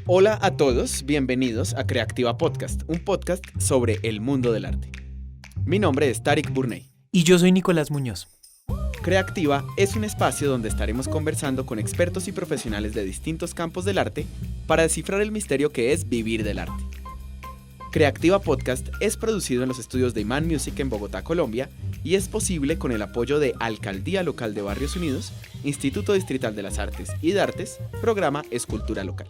Hola a todos, bienvenidos a Creactiva Podcast, un podcast sobre el mundo del arte. Mi nombre es Tarik Burney. Y yo soy Nicolás Muñoz. Creactiva es un espacio donde estaremos conversando con expertos y profesionales de distintos campos del arte para descifrar el misterio que es vivir del arte. Creactiva Podcast es producido en los estudios de Iman Music en Bogotá, Colombia, y es posible con el apoyo de Alcaldía Local de Barrios Unidos, Instituto Distrital de las Artes y de Artes, Programa Escultura Local.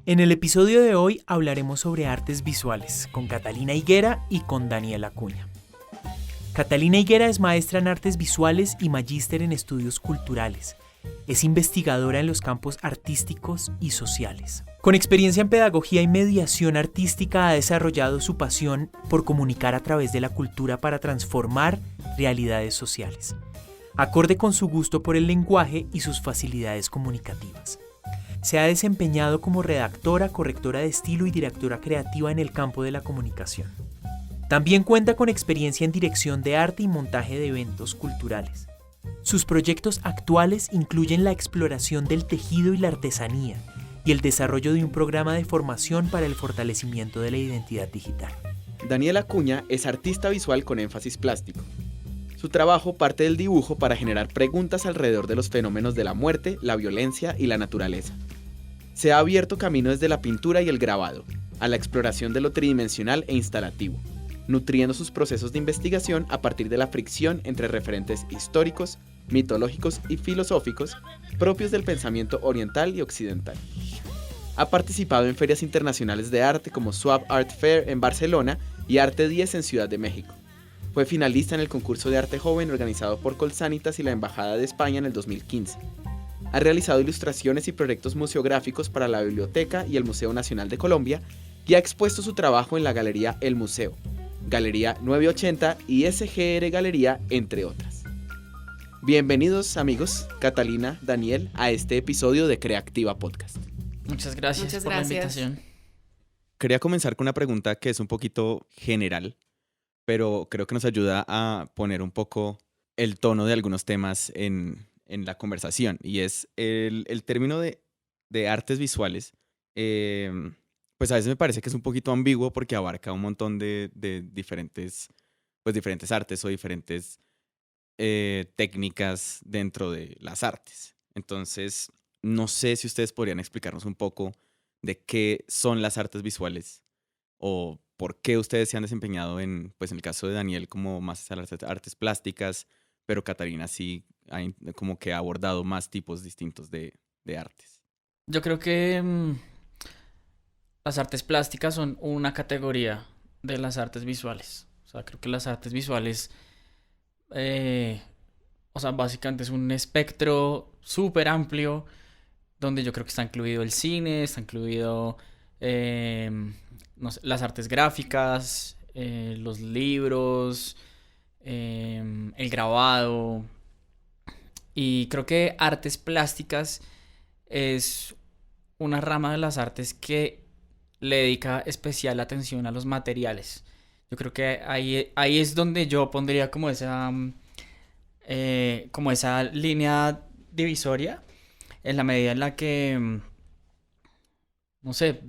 En el episodio de hoy hablaremos sobre artes visuales con Catalina Higuera y con Daniel Acuña. Catalina Higuera es maestra en artes visuales y magíster en estudios culturales. Es investigadora en los campos artísticos y sociales. Con experiencia en pedagogía y mediación artística ha desarrollado su pasión por comunicar a través de la cultura para transformar realidades sociales, acorde con su gusto por el lenguaje y sus facilidades comunicativas. Se ha desempeñado como redactora, correctora de estilo y directora creativa en el campo de la comunicación. También cuenta con experiencia en dirección de arte y montaje de eventos culturales. Sus proyectos actuales incluyen la exploración del tejido y la artesanía y el desarrollo de un programa de formación para el fortalecimiento de la identidad digital. Daniel Acuña es artista visual con énfasis plástico. Su trabajo parte del dibujo para generar preguntas alrededor de los fenómenos de la muerte, la violencia y la naturaleza. Se ha abierto camino desde la pintura y el grabado, a la exploración de lo tridimensional e instalativo, nutriendo sus procesos de investigación a partir de la fricción entre referentes históricos, mitológicos y filosóficos propios del pensamiento oriental y occidental. Ha participado en ferias internacionales de arte como Swap Art Fair en Barcelona y Arte 10 en Ciudad de México. Fue finalista en el concurso de arte joven organizado por Colsanitas y la Embajada de España en el 2015. Ha realizado ilustraciones y proyectos museográficos para la Biblioteca y el Museo Nacional de Colombia y ha expuesto su trabajo en la Galería El Museo, Galería 980 y SGR Galería, entre otras. Bienvenidos amigos, Catalina, Daniel, a este episodio de Creactiva Podcast. Muchas gracias por la invitación. Quería comenzar con una pregunta que es un poquito general, pero creo que nos ayuda a poner un poco el tono de algunos temas en la conversación, y es el término de artes visuales. Pues a veces me parece que es un poquito ambiguo porque abarca un montón de diferentes artes o diferentes técnicas dentro de las artes. Entonces, no sé si ustedes podrían explicarnos un poco de qué son las artes visuales o por qué ustedes se han desempeñado en el caso de Daniel como más las artes plásticas, pero Catalina sí como que ha abordado más tipos distintos de artes. Yo creo que las artes plásticas son una categoría de las artes visuales. O sea, creo que las artes visuales, básicamente es un espectro súper amplio donde yo creo que está incluido el cine, está incluido no sé, las artes gráficas, los libros, el grabado. Y creo que artes plásticas es una rama de las artes que le dedica especial atención a los materiales. Yo creo que ahí es donde yo pondría como esa línea divisoria, en la medida en la que, no sé,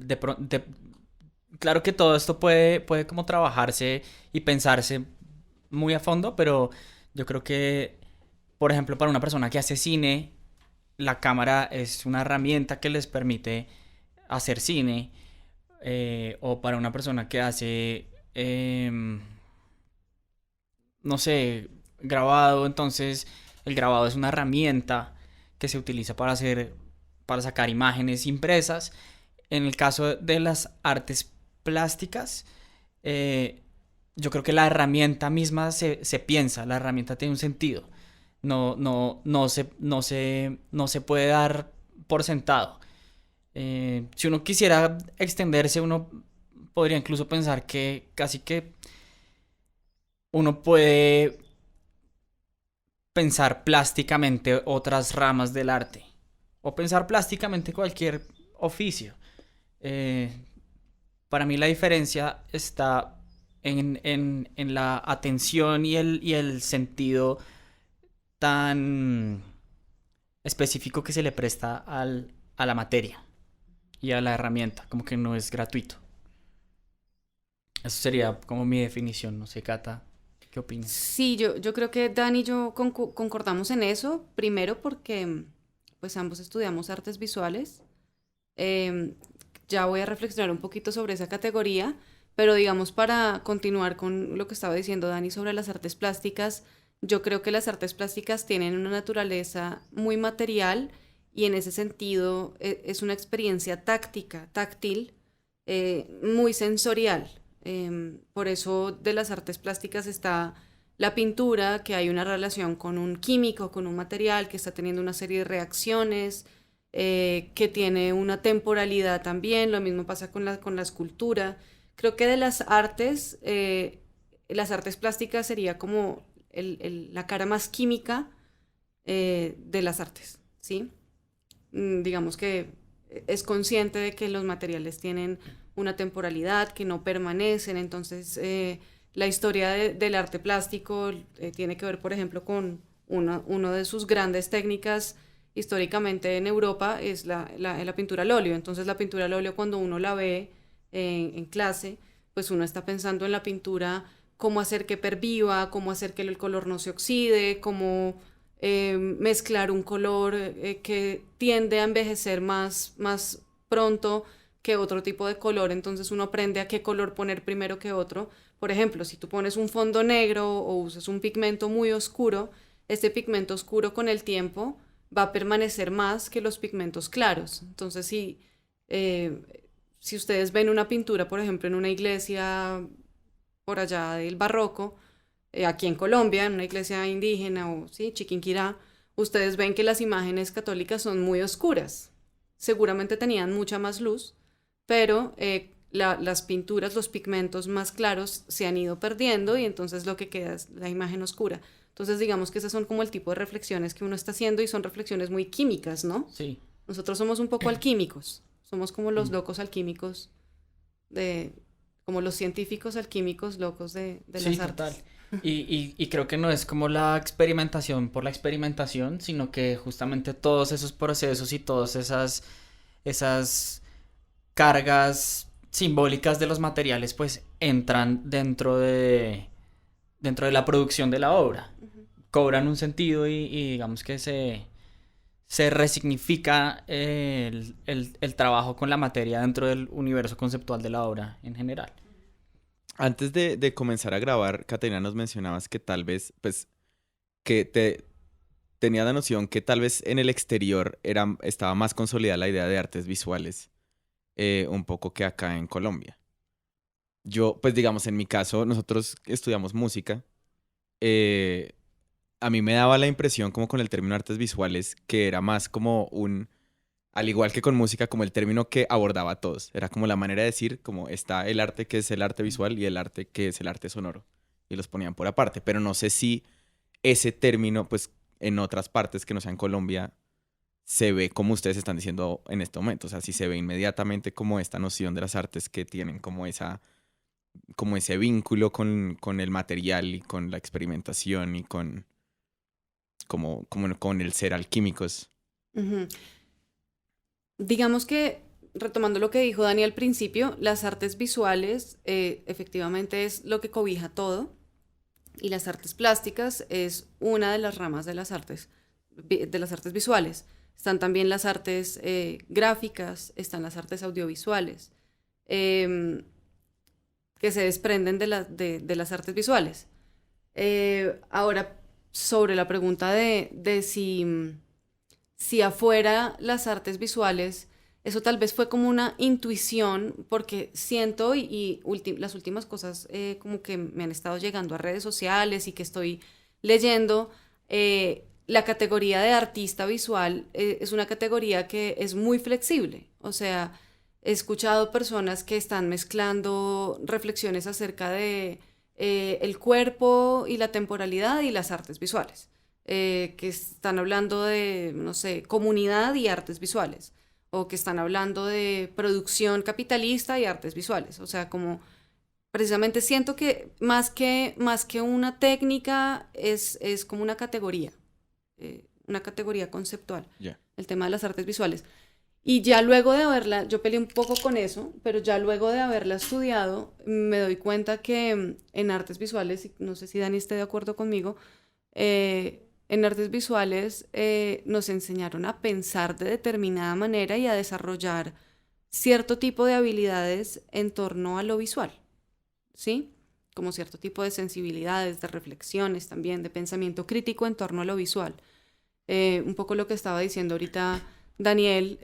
claro que todo esto puede como trabajarse y pensarse muy a fondo, pero yo creo que, por ejemplo, para una persona que hace cine, la cámara es una herramienta que les permite hacer cine. O para una persona que hace, no sé, grabado, entonces el grabado es una herramienta que se utiliza para sacar imágenes impresas. En el caso de las artes plásticas, yo creo que la herramienta misma se piensa, la herramienta tiene un sentido. No se puede dar por sentado. Si uno quisiera extenderse, uno podría incluso pensar que casi que uno puede pensar plásticamente otras ramas del arte o pensar plásticamente cualquier oficio. Para mí la diferencia está en la atención y el sentido tan específico que se le presta a la materia. y a la herramienta, como que no es gratuito. Eso sería como mi definición, no sé, Cata, ¿qué opinas? Sí, yo creo que Dani y yo concordamos en eso, primero porque pues ambos estudiamos artes visuales. Em, ya voy a reflexionar un poquito sobre esa categoría, pero digamos para continuar con lo que estaba diciendo Dani sobre las artes plásticas, yo creo que las artes plásticas tienen una naturaleza muy material y en ese sentido es una experiencia táctil, muy sensorial. Por eso de las artes plásticas está la pintura, que hay una relación con un químico, con un material que está teniendo una serie de reacciones, que tiene una temporalidad también, lo mismo pasa con la escultura. Creo que de las artes plásticas sería como la cara más química de las artes, ¿sí? Digamos que es consciente de que los materiales tienen una temporalidad, que no permanecen, entonces la historia del arte plástico tiene que ver, por ejemplo, con una de sus grandes técnicas históricamente en Europa es la pintura al óleo. Entonces la pintura al óleo cuando uno la ve en clase, pues uno está pensando en la pintura, cómo hacer que perviva, cómo hacer que el color no se oxide, cómo mezclar un color que tiende a envejecer más pronto que otro tipo de color, entonces uno aprende a qué color poner primero que otro. Por ejemplo, si tú pones un fondo negro o usas un pigmento muy oscuro, este pigmento oscuro con el tiempo va a permanecer más que los pigmentos claros. Entonces, si ustedes ven una pintura, por ejemplo, en una iglesia por allá del barroco, aquí en Colombia, en una iglesia indígena o sí, Chiquinquirá, ustedes ven que las imágenes católicas son muy oscuras. Seguramente tenían mucha más luz, pero las pinturas, los pigmentos más claros se han ido perdiendo y entonces lo que queda es la imagen oscura. Entonces digamos que esas son como el tipo de reflexiones que uno está haciendo y son reflexiones muy químicas, ¿no? Sí. Nosotros somos un poco alquímicos, somos como los locos alquímicos, como los científicos alquímicos locos de Sí, las artes. total. Y creo que no es como la experimentación por la experimentación, sino que justamente todos esos procesos y todas esas cargas simbólicas de los materiales pues entran dentro de la producción de la obra. Ujú. Cobran un sentido y digamos que se resignifica el trabajo con la materia dentro del universo conceptual de la obra en general. Antes de comenzar a grabar, Caterina, nos mencionabas que tal vez, pues, tenía la noción que tal vez en el exterior estaba más consolidada la idea de artes visuales, un poco que acá en Colombia. Yo, pues digamos, en mi caso, nosotros estudiamos música. A mí me daba la impresión, como con el término artes visuales, que era más como al igual que con música, como el término que abordaba a todos. Era como la manera de decir, como está el arte que es el arte visual y el arte que es el arte sonoro. Y los ponían por aparte. Pero no sé si ese término, pues, en otras partes que no sean Colombia, se ve como ustedes están diciendo en este momento. O sea, si se ve inmediatamente como esta noción de las artes que tienen como ese vínculo con el material y con la experimentación y con el ser alquímicos. Ujú. Digamos que, retomando lo que dijo Dani al principio, las artes visuales efectivamente es lo que cobija todo y las artes plásticas es una de las ramas de las artes visuales. Están también las artes gráficas, están las artes audiovisuales, em, que se desprenden de las artes visuales. Ahora, sobre la pregunta de si afuera las artes visuales, eso tal vez fue como una intuición, porque siento las últimas cosas como que me han estado llegando a redes sociales y que estoy leyendo, la categoría de artista visual es una categoría que es muy flexible. O sea, he escuchado personas que están mezclando reflexiones acerca de el cuerpo y la temporalidad y las artes visuales. Que están hablando de, no sé, comunidad y artes visuales, o que están hablando de producción capitalista y artes visuales. O sea, como precisamente siento que más que una técnica es como una categoría conceptual, Ya. el tema de las artes visuales. Y ya luego de haberla, yo peleé un poco con eso, pero ya luego de haberla estudiado, me doy cuenta que en artes visuales, y no sé si Dani esté de acuerdo conmigo, en artes visuales nos enseñaron a pensar de determinada manera y a desarrollar cierto tipo de habilidades en torno a lo visual, ¿sí? Como cierto tipo de sensibilidades, de reflexiones también, de pensamiento crítico en torno a lo visual. Un poco lo que estaba diciendo ahorita Daniel,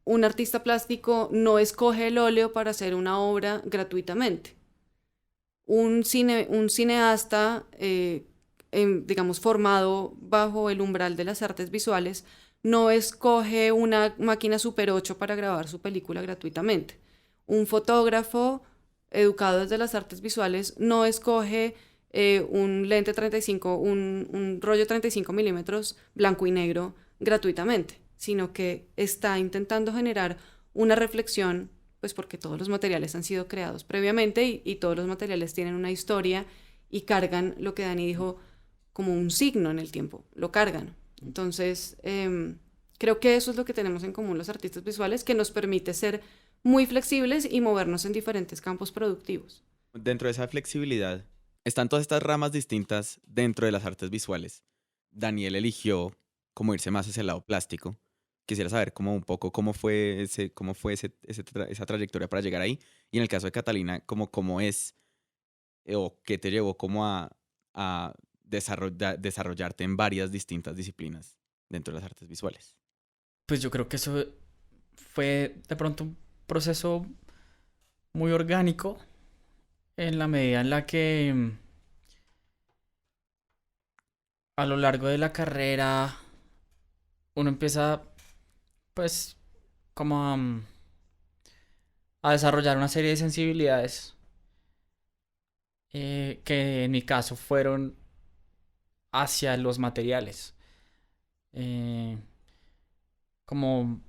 un artista plástico no escoge el óleo para hacer una obra gratuitamente. Un cineasta, digamos, formado bajo el umbral de las artes visuales, no escoge una máquina Super 8 para grabar su película gratuitamente. Un fotógrafo educado desde las artes visuales no escoge un lente 35, un rollo 35 milímetros blanco y negro gratuitamente, sino que está intentando generar una reflexión, pues porque todos los materiales han sido creados previamente y todos los materiales tienen una historia y cargan lo que Dani dijo como un signo en el tiempo, lo cargan. Entonces, creo que eso es lo que tenemos en común los artistas visuales, que nos permite ser muy flexibles y movernos en diferentes campos productivos. Dentro de esa flexibilidad están todas estas ramas distintas dentro de las artes visuales. Daniel eligió como irse más hacia el lado plástico. Quisiera saber como un poco cómo fue esa trayectoria para llegar ahí. Y en el caso de Catalina, cómo es o qué te llevó como a desarrollarte en varias distintas disciplinas dentro de las artes visuales. Pues yo creo que eso fue de pronto un proceso muy orgánico en la medida en la que a lo largo de la carrera uno empieza pues como a desarrollar una serie de sensibilidades que en mi caso fueron hacia los materiales. Eh, como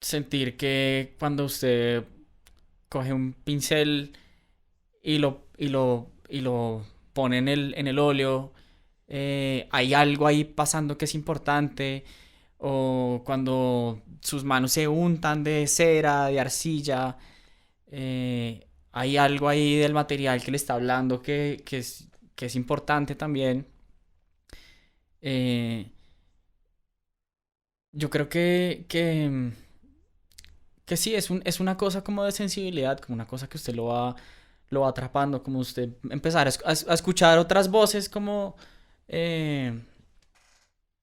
sentir que cuando usted coge un pincel y lo pone en el óleo, hay algo ahí pasando que es importante. O cuando sus manos se untan de cera, de arcilla, hay algo ahí del material que le está hablando que es importante también. Eh, yo creo que sí, es una cosa como de sensibilidad, como una cosa que usted lo va atrapando, como usted empezar a escuchar otras voces como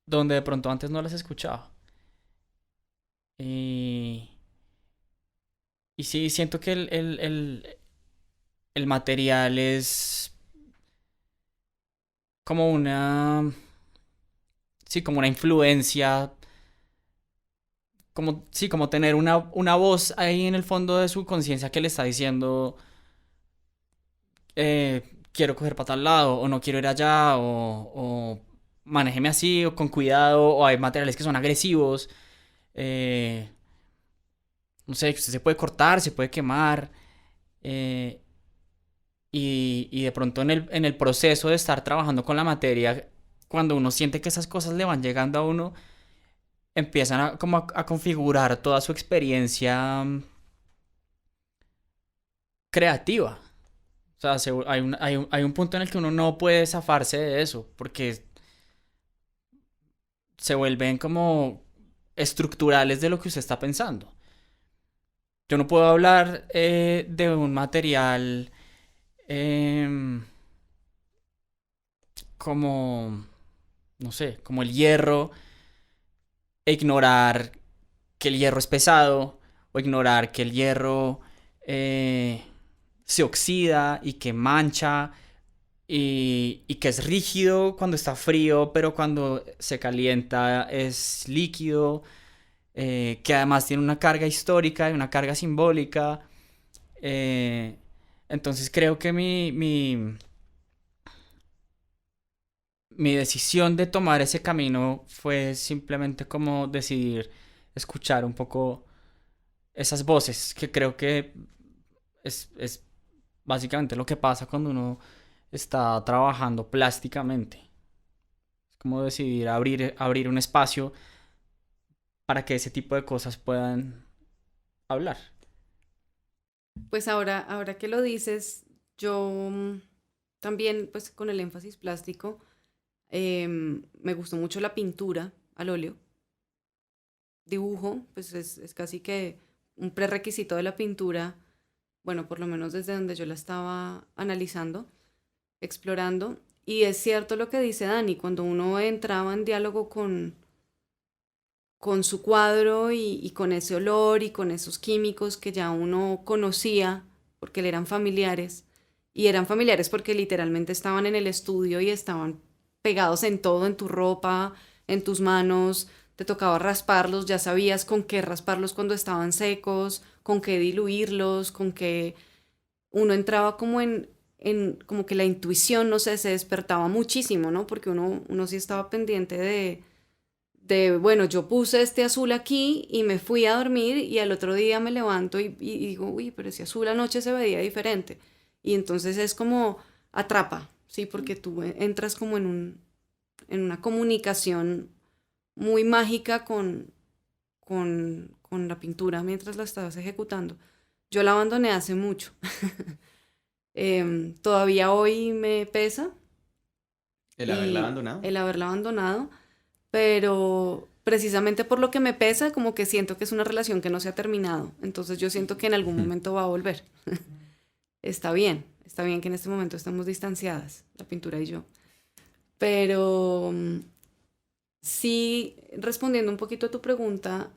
donde de pronto antes no las escuchaba. Y, y sí, siento que el material es como sí, como una influencia, como, sí, como tener una voz ahí en el fondo de su conciencia que le está diciendo, quiero coger para tal lado, o no quiero ir allá, o manéjeme así, o con cuidado, o hay materiales que son agresivos, eh, no sé, que usted se puede cortar, se puede quemar, eh, y de pronto en el proceso de estar trabajando con la materia, cuando uno siente que esas cosas le van llegando a uno, empiezan como a configurar toda su experiencia creativa. O sea, hay un punto en el que uno no puede zafarse de eso, porque se vuelven como estructurales de lo que usted está pensando. Yo no puedo hablar de un material em, como, no sé, como el hierro, e ignorar que el hierro es pesado, o ignorar que el hierro se oxida y que mancha, y que es rígido cuando está frío, pero cuando se calienta es líquido, que además tiene una carga histórica y una carga simbólica. eh, entonces creo que mi decisión de tomar ese camino fue simplemente como decidir escuchar un poco esas voces, que creo que es básicamente lo que pasa cuando uno está trabajando plásticamente. Es como decidir abrir un espacio para que ese tipo de cosas puedan hablar. Pues ahora que lo dices, yo también, pues con el énfasis plástico, me gustó mucho la pintura al óleo. Dibujo, pues es casi que un prerequisito de la pintura, bueno, por lo menos desde donde yo la estaba analizando, explorando. Y es cierto lo que dice Dani, cuando uno entraba en diálogo con su cuadro y con ese olor y con esos químicos que ya uno conocía porque le eran familiares, y eran familiares porque literalmente estaban en el estudio y estaban pegados en todo, en tu ropa, en tus manos, te tocaba rasparlos, ya sabías con qué rasparlos cuando estaban secos, con qué diluirlos, con qué uno entraba como como que la intuición, no sé, se despertaba muchísimo, ¿no? Porque uno sí estaba pendiente bueno, yo puse este azul aquí y me fui a dormir y al otro día me levanto y digo, uy, pero ese azul anoche se veía diferente. Y entonces es como atrapa, ¿sí? Porque tú entras como en una comunicación muy mágica con la pintura mientras la estabas ejecutando. Yo la abandoné hace mucho. Todavía hoy me pesa. ¿El haberla abandonado? El haberla abandonado, pero precisamente por lo que me pesa, como que siento que es una relación que no se ha terminado. Entonces yo siento que en algún momento va a volver. Está bien que en este momento estemos distanciadas, la pintura y yo. Pero sí, respondiendo un poquito a tu pregunta,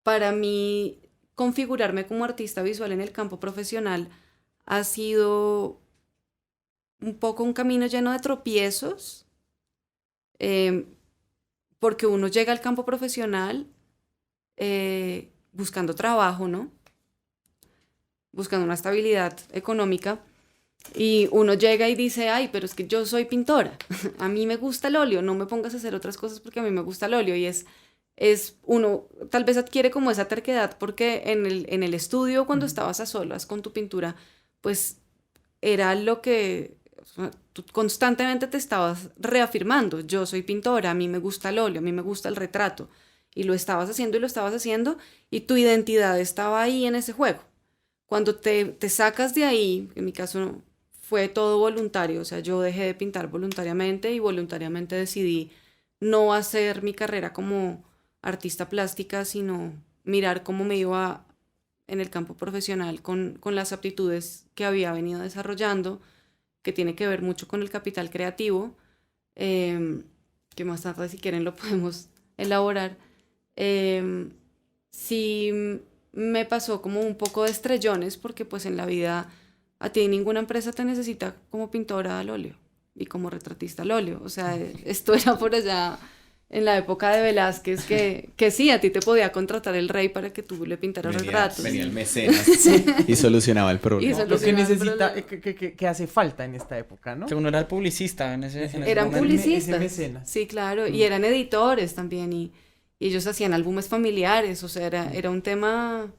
para mí configurarme como artista visual en el campo profesional ha sido un poco un camino lleno de tropiezos, porque uno llega al campo profesional buscando trabajo, ¿no? Buscando una estabilidad económica, y uno llega y dice, ay, pero es que yo soy pintora, a mí me gusta el óleo, no me pongas a hacer otras cosas porque a mí me gusta el óleo. Y uno tal vez adquiere como esa terquedad porque en el estudio, cuando estabas a solas con tu pintura, pues era lo que, o sea, tú constantemente te estabas reafirmando, yo soy pintora, a mí me gusta el óleo, a mí me gusta el retrato, y lo estabas haciendo y lo estabas haciendo, y tu identidad estaba ahí en ese juego. Cuando te sacas de ahí, en mi caso fue todo voluntario, o sea, yo dejé de pintar voluntariamente y voluntariamente decidí no hacer mi carrera como artista plástica, sino mirar cómo me iba en el campo profesional con las aptitudes que había venido desarrollando, que tiene que ver mucho con el capital creativo, que más tarde si quieren lo podemos elaborar. Sí me pasó como un poco de estrellones porque pues en la vida a ti ninguna empresa te necesita como pintora al óleo y como retratista al óleo. O sea, esto era por allá en la época de Velázquez, que sí, a ti te podía contratar el rey para que tú le pintaras retratos. Venía el mecenas y solucionaba el problema. Lo que necesita, que hace falta en esta época, ¿no? Que uno era el publicista en ese Eran momento. publicistas. Ese mecenas. Sí, claro. Y eran editores también. Y ellos hacían álbumes familiares. O sea, era un tema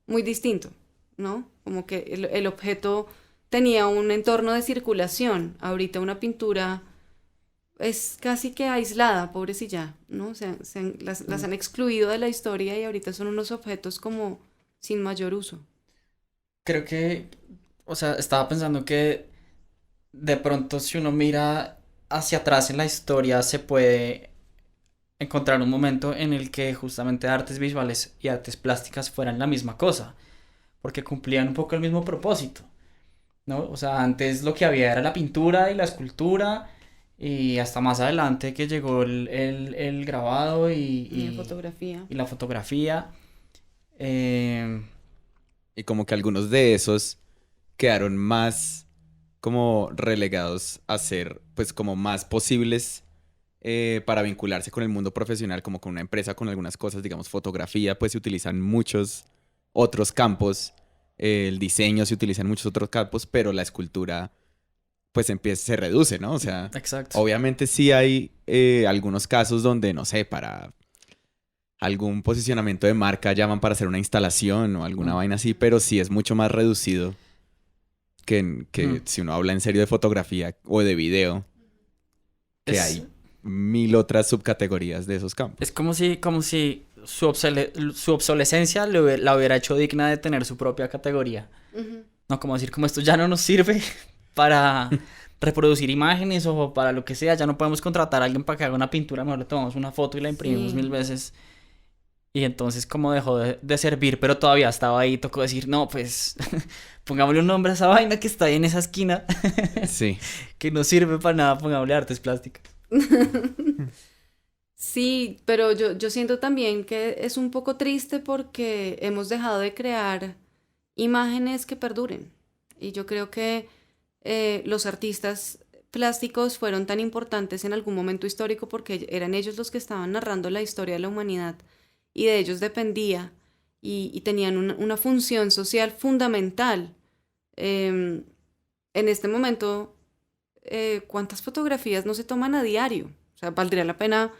muy distinto, ¿no? Como que el objeto tenía un entorno de circulación. Ahorita una pintura es casi que aislada, pobrecilla, ¿no? O sea, las han excluido de la historia y ahorita son unos objetos como sin mayor uso. Creo que, o sea, estaba pensando que de pronto si uno mira hacia atrás en la historia se puede encontrar un momento en el que justamente artes visuales y artes plásticas fueran la misma cosa, porque cumplían un poco el mismo propósito, ¿no? O sea, antes lo que había era la pintura y la escultura, y hasta más adelante que llegó el grabado Y la fotografía. y la fotografía. Y como que algunos de esos quedaron más como relegados a ser pues como más posibles para vincularse con el mundo profesional, como con una empresa, con algunas cosas, digamos fotografía, pues se utilizan muchos otros campos, el diseño se utiliza en muchos otros campos, pero la escultura pues se reduce, ¿no? O sea, Exacto. obviamente sí hay algunos casos donde, no sé, para algún posicionamiento de marca llaman para hacer una instalación o alguna vaina así, pero sí es mucho más reducido que si uno habla en serio de fotografía o de video, que Es- hay 1000 otras subcategorías de esos campos. Es como si su obsolescencia la hubiera hecho digna de tener su propia categoría. Ujú. No, como decir, como esto ya no nos sirve para reproducir imágenes o para lo que sea, ya no podemos contratar a alguien para que haga una pintura, mejor le tomamos una foto y la imprimimos Sí. 1000 veces. Y entonces como dejó de servir, pero todavía estaba ahí, tocó decir, no, pues pongámosle un nombre a esa vaina que está ahí en esa esquina, Sí, que no sirve para nada, pongámosle artes plásticas. Sí, pero yo siento también que es un poco triste porque hemos dejado de crear imágenes que perduren. Y yo creo que los artistas plásticos fueron tan importantes en algún momento histórico porque eran ellos los que estaban narrando la historia de la humanidad y de ellos dependía y tenían una función social fundamental. Em, en este momento, ¿cuántas fotografías no se toman a diario? O sea, valdría la pena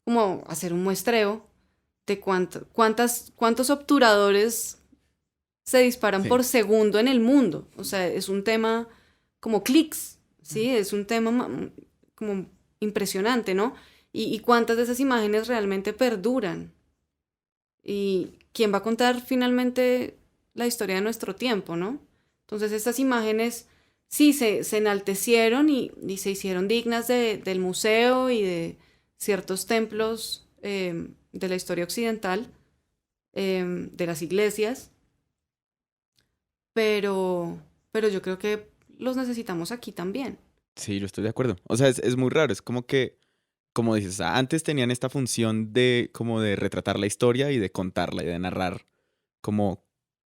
como hacer un muestreo de cuántos obturadores se disparan sí. por segundo en el mundo. O sea, es un tema como clics, ¿sí? Es un tema como impresionante, ¿no? Y cuántas de esas imágenes realmente perduran. Y quién va a contar finalmente la historia de nuestro tiempo, ¿no? Entonces estas imágenes sí se enaltecieron y se hicieron dignas del museo y de ciertos templos de la historia occidental, de las iglesias, pero yo creo que los necesitamos aquí también. Sí, yo estoy de acuerdo. O sea, es muy raro. Es como que, como dices, antes tenían esta función de como de retratar la historia y de contarla y de narrar como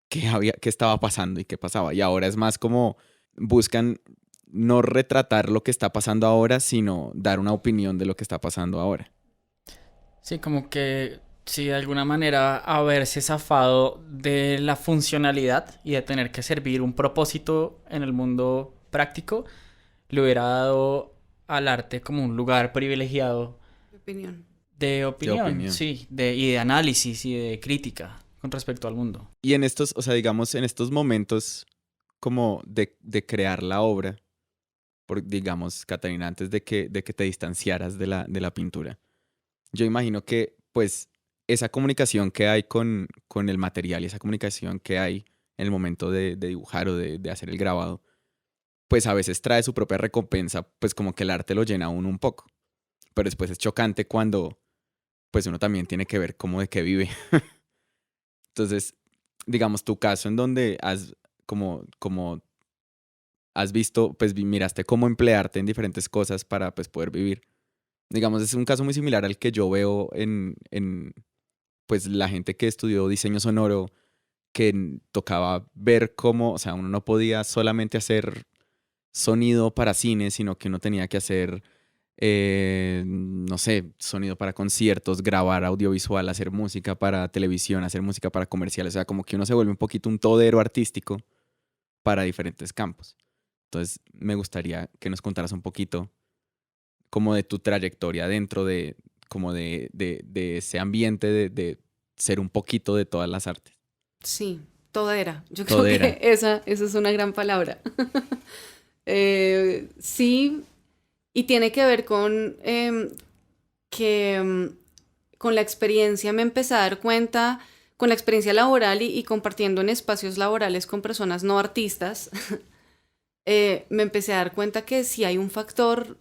qué estaba pasando y qué pasaba. Y ahora es más como buscan no retratar lo que está pasando ahora, sino dar una opinión de lo que está pasando ahora. Sí, como que sí, de alguna manera haberse zafado de la funcionalidad y de tener que servir un propósito en el mundo práctico, le hubiera dado al arte como un lugar privilegiado Mi opinión. de De opinión, opinión. sí, y de análisis y de crítica con respecto al mundo. Y en estos, o sea, digamos, en estos momentos como de crear la obra, por, digamos, Catalina, antes de que te distanciaras de la pintura, yo imagino que, pues, esa comunicación que hay con el material y esa comunicación que hay en el momento de dibujar o de hacer el grabado, pues a veces trae su propia recompensa, pues como que el arte lo llena a uno un poco. Pero después es chocante cuando, pues uno también tiene que ver cómo de qué vive. Entonces, digamos, tu caso en donde como has visto, pues miraste cómo emplearte en diferentes cosas para pues poder vivir. Digamos, es un caso muy similar al que yo veo en pues la gente que estudió diseño sonoro, que tocaba ver cómo, o sea, uno no podía solamente hacer sonido para cine, sino que uno tenía que hacer, no sé, sonido para conciertos, grabar audiovisual, hacer música para televisión, hacer música para comerciales, o sea, como que uno se vuelve un poquito un todero artístico para diferentes campos. Entonces, me gustaría que nos contaras un poquito como de tu trayectoria dentro de, como de ese ambiente de ser un poquito de todas las artes. Sí, todera. Yo creo que Todera. esa es una gran palabra. Sí, y tiene que ver con que con la experiencia me empecé a dar cuenta, con la experiencia laboral y compartiendo en espacios laborales con personas no artistas, me empecé a dar cuenta que sí hay un factor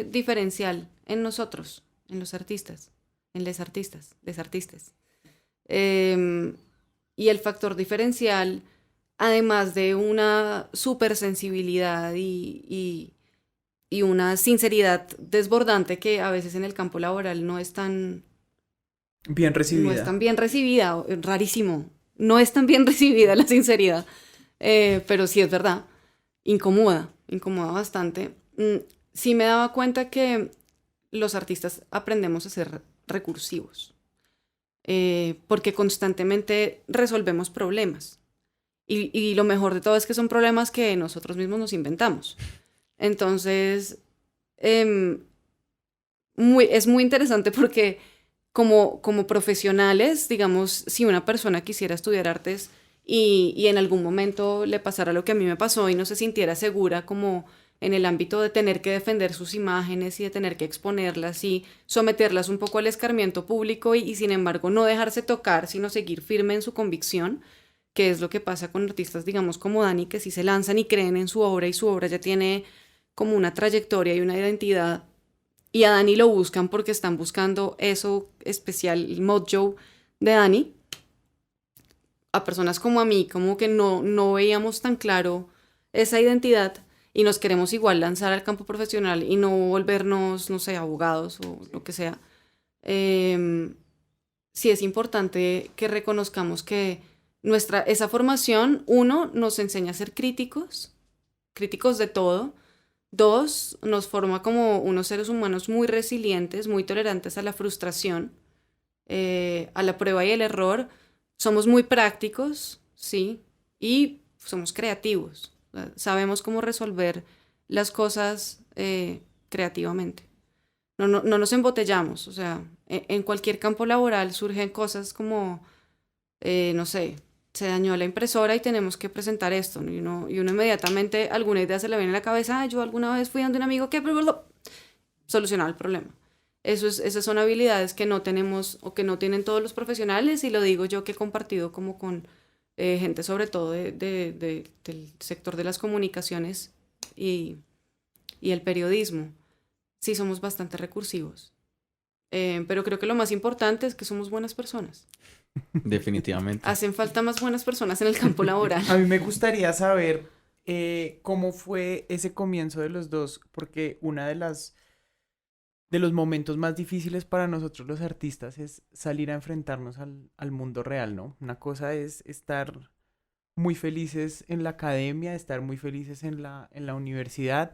diferencial en nosotros, en los artistas, en les artistas, les artistas. Em, y el factor diferencial, además de una supersensibilidad y una sinceridad desbordante que a veces en el campo laboral no es tan Bien no es recibida. tan bien recibida, rarísimo, no es tan bien recibida la sinceridad, pero sí es verdad, incomoda bastante. Sí me daba cuenta que los artistas aprendemos a ser recursivos, porque constantemente resolvemos problemas. Y lo mejor de todo es que son problemas que nosotros mismos nos inventamos. Entonces, em, es muy interesante porque como profesionales, digamos, si una persona quisiera estudiar artes y en algún momento le pasara lo que a mí me pasó y no se sintiera segura como en el ámbito de tener que defender sus imágenes y de tener que exponerlas y someterlas un poco al escarmiento público y sin embargo no dejarse tocar, sino seguir firme en su convicción, que es lo que pasa con artistas, digamos, como Dani, que sí se lanzan y creen en su obra y su obra ya tiene como una trayectoria y una identidad. Y a Dani lo buscan porque están buscando eso especial, el mojo de Dani. A personas como a mí, como que no veíamos tan claro esa identidad y nos queremos igual lanzar al campo profesional y no volvernos, no sé, abogados o lo que sea. Sí es importante que reconozcamos que esa formación, uno, nos enseña a ser críticos de todo. Dos, nos forma como unos seres humanos muy resilientes, muy tolerantes a la frustración, a la prueba y el error. Somos muy prácticos, sí, y somos creativos. Sabemos cómo resolver las cosas creativamente. No nos embotellamos, o sea, en cualquier campo laboral surgen cosas como, no sé, se dañó la impresora y tenemos que presentar esto, ¿no? Y uno inmediatamente alguna idea se le viene a la cabeza, yo alguna vez fui donde un amigo que solucionaba el problema. Esas son habilidades que no tenemos o que no tienen todos los profesionales, y lo digo yo que he compartido como con gente sobre todo del sector de las comunicaciones y el periodismo. Sí, somos bastante recursivos. Pero creo que lo más importante es que somos buenas personas. Definitivamente. Hacen falta más buenas personas en el campo laboral. A mí me gustaría saber cómo fue ese comienzo de los dos, porque una de los momentos más difíciles para nosotros los artistas es salir a enfrentarnos al mundo real, ¿no? Una cosa es estar muy felices en la academia, estar muy felices en la universidad,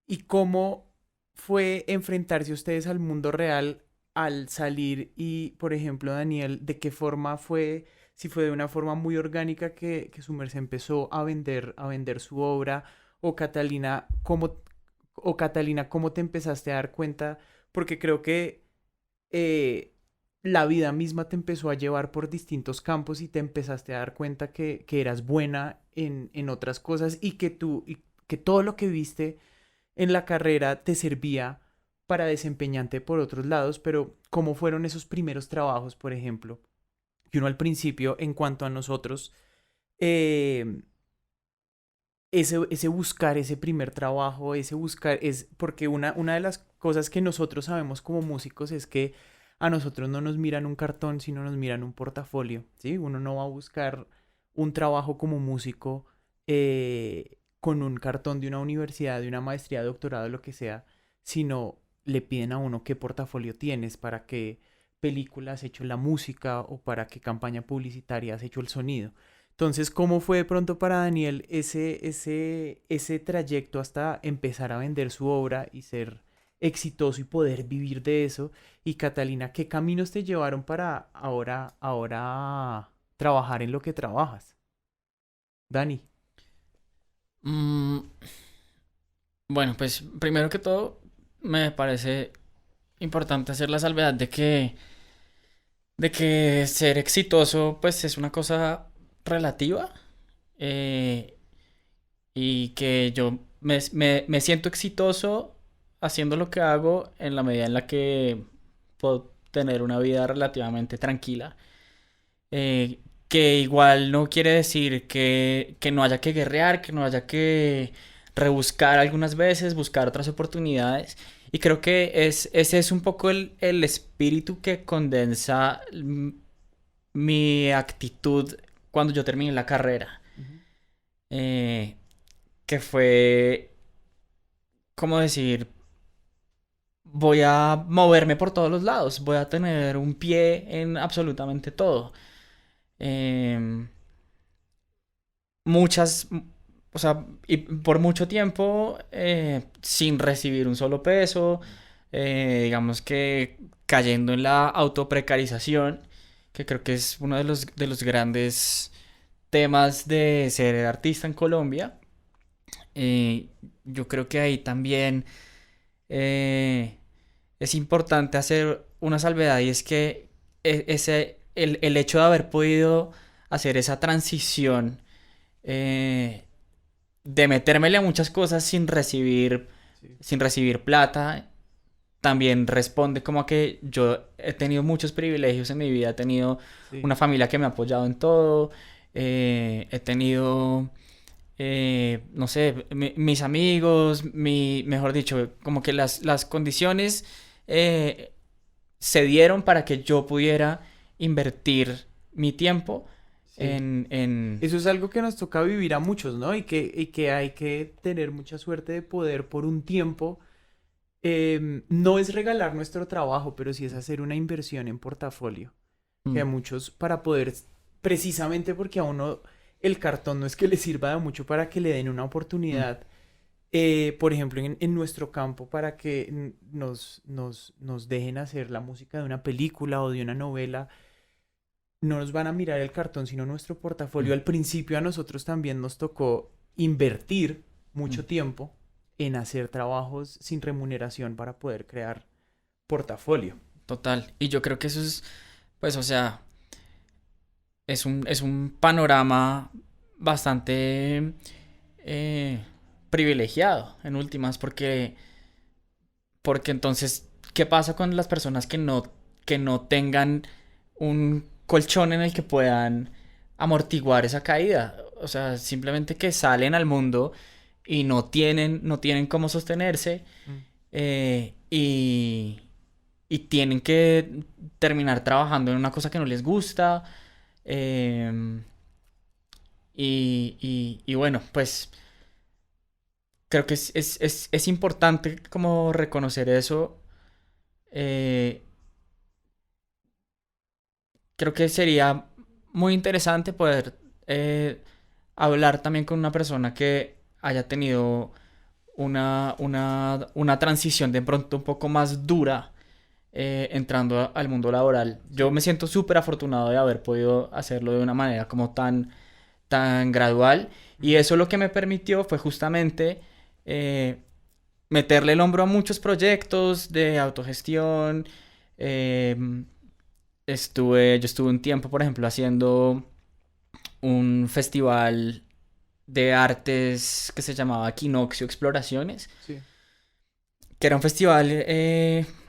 y cómo fue enfrentarse ustedes al mundo real al salir. Y, por ejemplo, Daniel, ¿de qué forma fue? Si fue de una forma muy orgánica que su merced empezó a vender su obra, o Catalina, ¿cómo te empezaste a dar cuenta? Porque creo que la vida misma te empezó a llevar por distintos campos y te empezaste a dar cuenta que eras buena en otras cosas, y que que todo lo que viste en la carrera te servía para desempeñarte por otros lados. Pero ¿cómo fueron esos primeros trabajos, por ejemplo? Que uno al principio, en cuanto a nosotros, ese buscar ese primer trabajo, es porque una de las cosas que nosotros sabemos como músicos es que a nosotros no nos miran un cartón, sino nos miran un portafolio, ¿sí? Uno no va a buscar un trabajo como músico con un cartón de una universidad, de una maestría, de doctorado, lo que sea, sino le piden a uno qué portafolio tienes, para qué película has hecho la música o para qué campaña publicitaria has hecho el sonido. Entonces, ¿cómo fue de pronto para Daniel ese trayecto hasta empezar a vender su obra y ser exitoso y poder vivir de eso? Y Catalina, ¿qué caminos te llevaron para ahora trabajar en lo que trabajas? Dani. Bueno, pues primero que todo me parece importante hacer la salvedad de que ser exitoso pues es una cosa relativa, y que yo me siento exitoso haciendo lo que hago en la medida en la que puedo tener una vida relativamente tranquila. Que igual no quiere decir que no haya que guerrear, que no haya que rebuscar algunas veces, buscar otras oportunidades. Y creo que ese es un poco el espíritu que condensa mi actitud cuando yo terminé la carrera. Que fue, ¿cómo decir? Voy a moverme por todos los lados, voy a tener un pie en absolutamente todo. Em, muchas, o sea, y por mucho tiempo sin recibir un solo peso, digamos que cayendo en la autoprecarización, que creo que es uno de los grandes temas de ser artista en Colombia. Yo creo que ahí también es importante hacer una salvedad, y es que el hecho de haber podido hacer esa transición de metérmele a muchas cosas Sí. sin recibir plata, también responde como a que yo he tenido muchos privilegios en mi vida, he tenido Sí. una familia que me ha apoyado en todo, he tenido, no sé, mis amigos, mejor dicho, como que las condiciones eh, se dieron para que yo pudiera invertir mi tiempo Sí. en... Eso es algo que nos toca vivir a muchos, ¿no? Y que hay que tener mucha suerte de poder por un tiempo. No es regalar nuestro trabajo, pero sí es hacer una inversión en portafolio. Que a Mm, muchos para poder, precisamente porque a uno el cartón no es que le sirva de mucho para que le den una mm, oportunidad, por ejemplo, en nuestro campo, para que nos dejen hacer la música de una película o de una novela, no nos van a mirar el cartón, sino nuestro portafolio. mm, Al principio a nosotros también nos tocó invertir mm. mucho tiempo en hacer trabajos sin remuneración para poder crear portafolio. Total. Y yo creo que eso es, pues, o sea, es un panorama bastante eh, privilegiado en últimas, porque entonces, ¿qué pasa con las personas que no tengan un colchón en el que puedan amortiguar esa caída? O sea, simplemente que salen al mundo y no tienen cómo sostenerse, Mm. y tienen que terminar trabajando en una cosa que no les gusta. em, y bueno, pues creo que es importante como reconocer eso. eh, Creo que sería muy interesante poder hablar también con una persona que haya tenido una transición de pronto un poco más dura, entrando al mundo laboral. Yo Sí. me siento súper afortunado de haber podido hacerlo de una manera como tan gradual, y Ujú. eso lo que me permitió fue justamente eh, meterle el hombro a muchos proyectos de autogestión. em, yo estuve un tiempo, por ejemplo, haciendo un festival de artes que se llamaba Quinoxio Exploraciones, Sí. que era un festival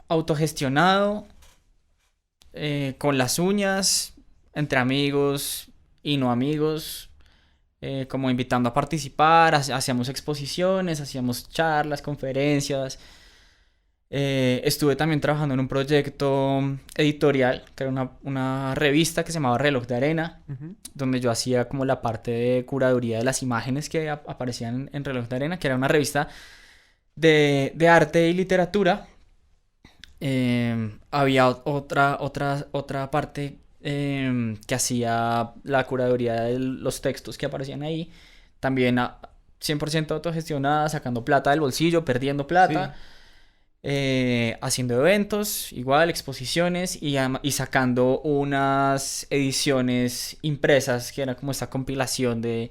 autogestionado, con las uñas, entre amigos y no amigos, como invitando a participar, hacíamos exposiciones, hacíamos charlas, conferencias. Estuve también trabajando en un proyecto editorial, que era una revista que se llamaba Reloj de Arena, Ujú. donde yo hacía como la parte de curaduría de las imágenes que aparecían en Reloj de Arena, que era una revista de arte y literatura. Había otra parte que hacía la curaduría de los textos que aparecían ahí. También 100% autogestionada, sacando plata del bolsillo, perdiendo plata, Sí. haciendo eventos, igual, exposiciones, y sacando unas ediciones impresas, que era como esta compilación de,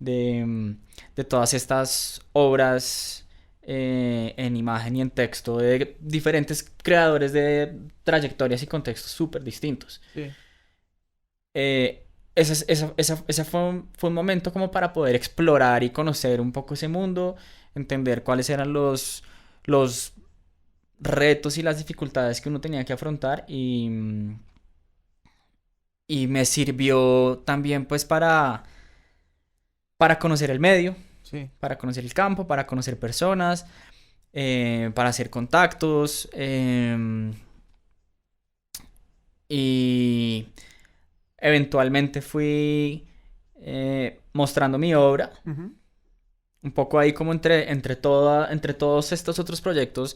mm, de todas estas obras en imagen y en texto de diferentes creadores de trayectorias y contextos súper distintos. Sí. Ese fue un momento como para poder explorar y conocer un poco ese mundo, entender cuáles eran los retos y las dificultades que uno tenía que afrontar, y me sirvió también pues para conocer el medio, Sí. para conocer el campo, para conocer personas, para hacer contactos, y eventualmente fui mostrando mi obra, Ujú. un poco ahí como entre todos estos otros proyectos.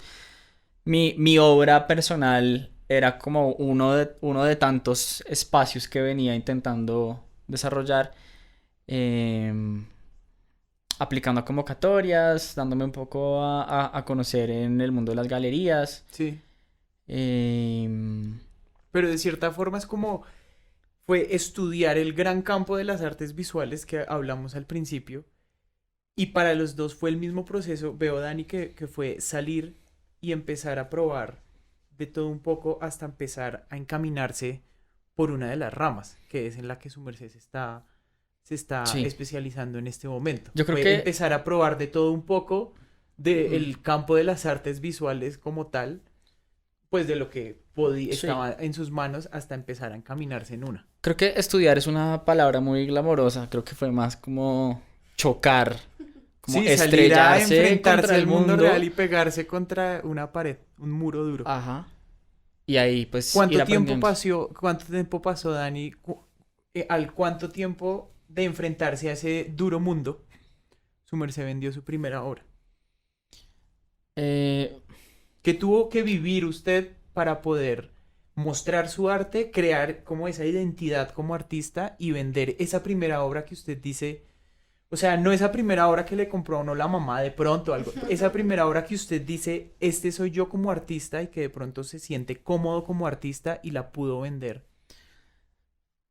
Mi obra personal era como uno de tantos espacios que venía intentando desarrollar, em, aplicando a convocatorias, dándome un poco a conocer en el mundo de las galerías. Sí. em, Pero de cierta forma es como fue estudiar el gran campo de las artes visuales que hablamos al principio. Y para los dos fue el mismo proceso. Veo, Dani, que fue salir y empezar a probar de todo un poco hasta empezar a encaminarse por una de las ramas, que es en la que su merced se está se está Sí. especializando en este momento. Yo creo Fue que- empezar a probar de todo un poco del campo de las artes visuales como tal, pues de lo que Sí. estaba en sus manos hasta empezar a encaminarse en una. Creo que estudiar es una palabra muy glamorosa. Creo que fue más como chocar, como Sí, salir a estrellarse enfrentarse contra el al mundo mundo. real y pegarse contra una pared, un muro duro. Ajá. Y ahí pues ir ¿Cuánto aprendiendo. tiempo pasó, Dani, al cuánto tiempo de enfrentarse a ese duro mundo, su merced vendió su primera obra? Eh, ¿Qué tuvo que vivir usted para poder mostrar su arte, crear como esa identidad como artista y vender esa primera obra que usted dice, o sea, no esa primera obra que le compró a uno la mamá de pronto, algo, esa primera obra que usted dice, este soy yo como artista y que de pronto se siente cómodo como artista y la pudo vender?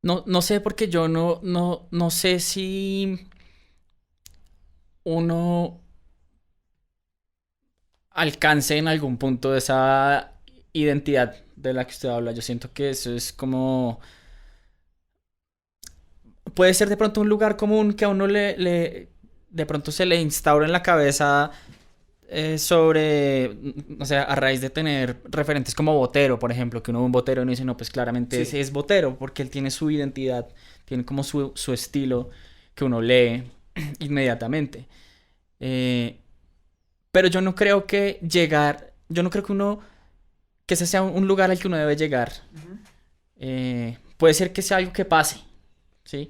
no sé porque yo no sé si uno alcance en algún punto esa identidad de la que usted habla. Yo siento que eso es como... Puede ser de pronto un lugar común que a uno de pronto se le instaura en la cabeza sobre, o sea, a raíz de tener referentes como Botero, por ejemplo, que uno ve un Botero y uno dice, no, pues claramente Sí. ese es Botero, porque él tiene su identidad, tiene como su estilo que uno lee inmediatamente. Pero yo no creo que yo no creo que ese sea un lugar al que uno debe llegar. Puede ser que sea algo que pase, ¿sí?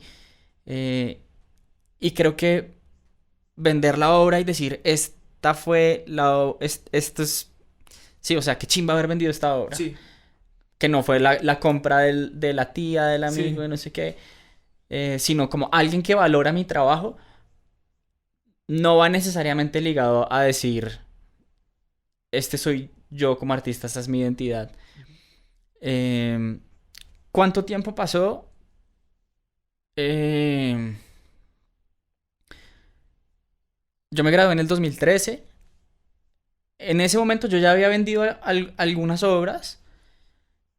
Y creo que vender la obra y decir, esta fue esto es, sí, o sea, qué chimba haber vendido esta obra. Sí. Que no fue la compra de la tía, del amigo, Sí. de no sé qué, sino como alguien que valora mi trabajo, no va necesariamente ligado a decir, este soy yo como artista, esta es mi identidad. Em, ¿Cuánto tiempo pasó? Em, yo me gradué en el 2013. En ese momento yo ya había vendido algunas obras,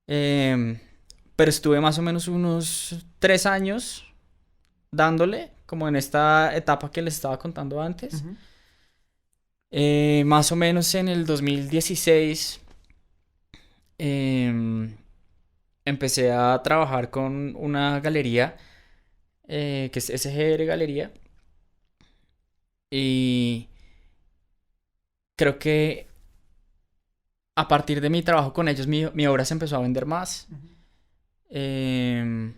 em, pero estuve más o menos unos 3 años dándole, como en esta etapa que les estaba contando antes. Ujú. Más o menos en el 2016 em, empecé a trabajar con una galería que es SGR Galería. Y creo que a partir de mi trabajo con ellos, mi obra se empezó a vender más. Ujú. em,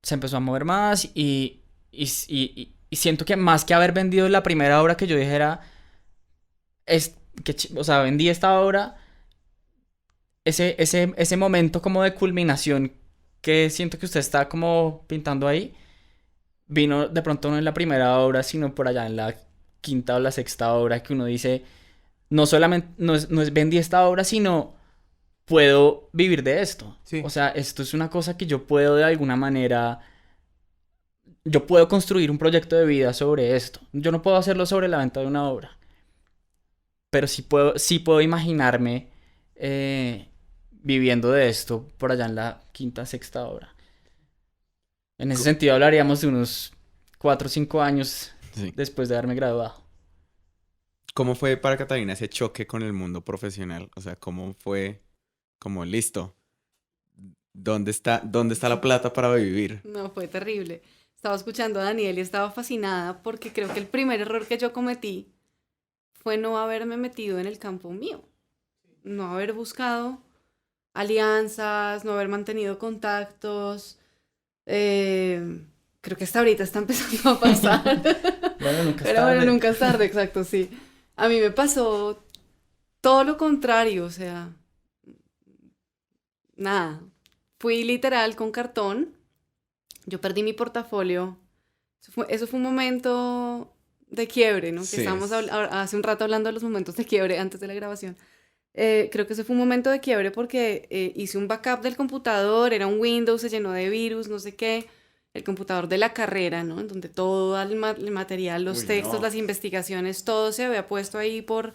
Se empezó a mover más y siento que más que haber vendido la primera obra que yo dijera, o sea, vendí esta obra, ese momento como de culminación que siento que usted está como pintando ahí, vino de pronto no en la primera obra, sino por allá en la quinta o la sexta obra que uno dice, no solamente, no es vendí esta obra, sino puedo vivir de esto. Sí. O sea, esto es una cosa que yo puedo de alguna manera, yo puedo construir un proyecto de vida sobre esto. Yo no puedo hacerlo sobre la venta de una obra, pero sí puedo imaginarme viviendo de esto por allá en la quinta, sexta obra. En ese sentido hablaríamos de unos 4 o 5 años Sí. después de haberme graduado. ¿Cómo fue para Catalina ese choque con el mundo profesional? O sea, ¿cómo fue como listo? ¿Dónde está la plata para vivir? No, fue terrible. Estaba escuchando a Daniel y estaba fascinada porque creo que el primer error que yo cometí fue no haberme metido en el campo mío. No haber buscado alianzas, no haber mantenido contactos. Creo que hasta ahorita está empezando a pasar. Bueno, nunca es Pero bueno, tarde. nunca es tarde, exacto, sí. A mí me pasó todo lo contrario, o sea, nada. Fui literal con cartón. Yo perdí mi portafolio. Eso fue un momento de quiebre, ¿no? Que Sí. estábamos hace un rato hablando de los momentos de quiebre antes de la grabación. Creo que ese fue un momento de quiebre porque hice un backup del computador, era un Windows, se llenó de virus, no sé qué. El computador de la carrera, ¿no? En donde todo el material, los Uy, textos, no. las investigaciones, todo se había puesto ahí por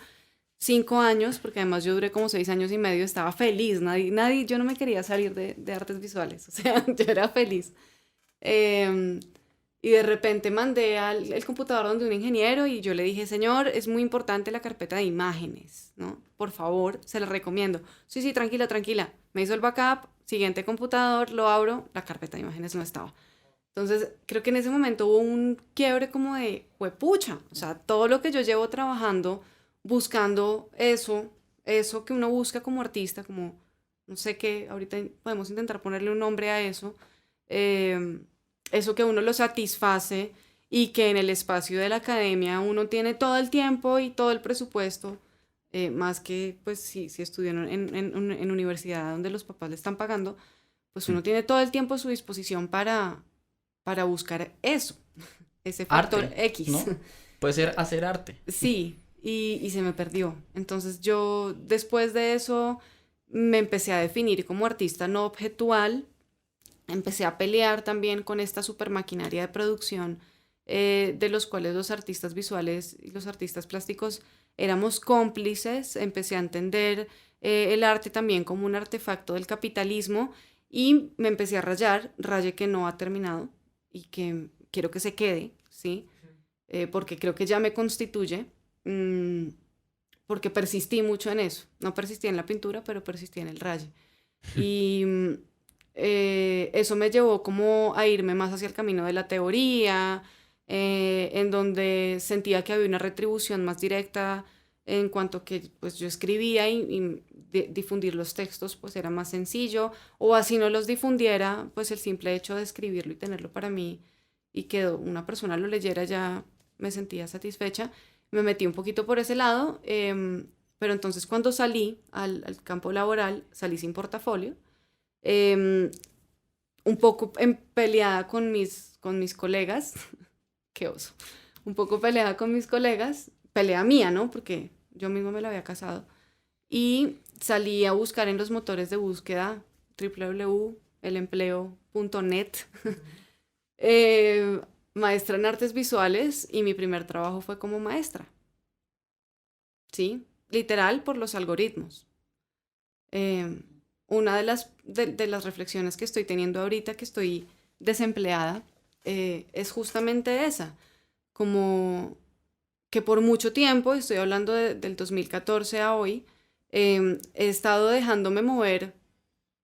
5 años, porque además yo duré como 6 años y medio, estaba feliz, yo no me quería salir de artes visuales, o sea, yo era feliz. Y de repente mandé el computador donde un ingeniero y yo le dije, señor, es muy importante la carpeta de imágenes, ¿no? Por favor, se la recomiendo. Sí, sí, tranquila, tranquila. Me hizo el backup, siguiente computador, lo abro, la carpeta de imágenes no estaba. Entonces, creo que en ese momento hubo un quiebre como de, huepucha, o sea, todo lo que yo llevo trabajando, buscando eso que uno busca como artista, como, no sé qué, ahorita podemos intentar ponerle un nombre a eso, eh, eso que uno lo satisface y que en el espacio de la academia uno tiene todo el tiempo y todo el presupuesto, más que pues si estudió en universidad donde los papás le están pagando, pues uno tiene todo el tiempo a su disposición para buscar eso, ese factor Arte, X. ¿no? Puede ser hacer arte. Sí, y se me perdió. Entonces yo después de eso me empecé a definir como artista no objetual, empecé a pelear también con esta super maquinaria de producción de los cuales los artistas visuales y los artistas plásticos éramos cómplices, empecé a entender el arte también como un artefacto del capitalismo y me empecé a rayé que no ha terminado y que quiero que se quede, ¿sí? Porque creo que ya me constituye, porque persistí mucho en eso. No persistí en la pintura, pero persistí en el raye. Y eso me llevó como a irme más hacia el camino de la teoría, en donde sentía que había una retribución más directa en cuanto que pues yo escribía y difundir los textos pues era más sencillo, o así no los difundiera, pues el simple hecho de escribirlo y tenerlo para mí y que una persona lo leyera ya me sentía satisfecha. Me metí un poquito por ese lado, pero entonces cuando salí al campo laboral, salí sin portafolio, un poco peleada con mis colegas, qué oso, un poco peleada con mis colegas, pelea mía, ¿no? Porque yo misma me la había casado, y salí a buscar en los motores de búsqueda www.elempleo.net maestra en artes visuales y mi primer trabajo fue como maestra, ¿sí? Literal por los algoritmos. Una de las reflexiones que estoy teniendo ahorita que estoy desempleada es justamente esa, como que por mucho tiempo, estoy hablando del 2014 a hoy, he estado dejándome mover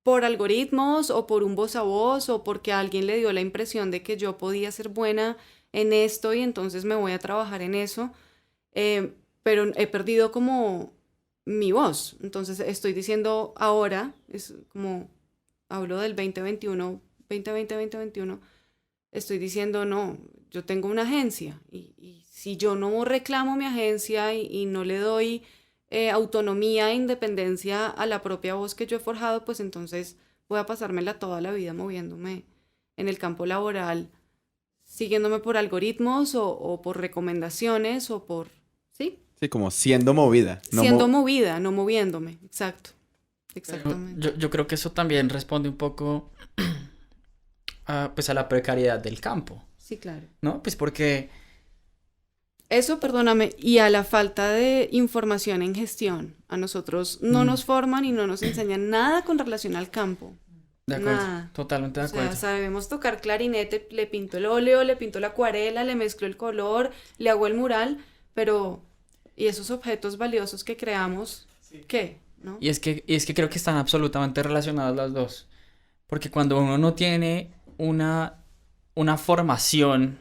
por algoritmos o por un voz a voz o porque alguien le dio la impresión de que yo podía ser buena en esto y entonces me voy a trabajar en eso, pero he perdido como mi voz. Entonces estoy diciendo ahora, es como hablo del 2021, 2020-2021, estoy diciendo no, yo tengo una agencia y si yo no reclamo mi agencia y no le doy autonomía e independencia a la propia voz que yo he forjado, pues entonces voy a pasármela toda la vida moviéndome en el campo laboral, siguiéndome por algoritmos o por recomendaciones o por, ¿sí? Sí, como siendo movida. Siendo movida, no moviéndome, exacto. Exactamente. Yo creo que eso también responde un poco pues a la precariedad del campo, Sí, claro. ¿no? Pues porque... Eso, perdóname, y a la falta de información en gestión. A nosotros no nos forman y no nos enseñan nada con relación al campo. De acuerdo, Nada. totalmente de O sea, acuerdo. sabemos tocar clarinete, le pinto el óleo, le pinto la acuarela, le mezclo el color, le hago el mural, pero ¿y esos objetos valiosos que creamos? ¿Qué? ¿No? Y es que creo que están absolutamente relacionadas las dos. Porque cuando uno no tiene una formación,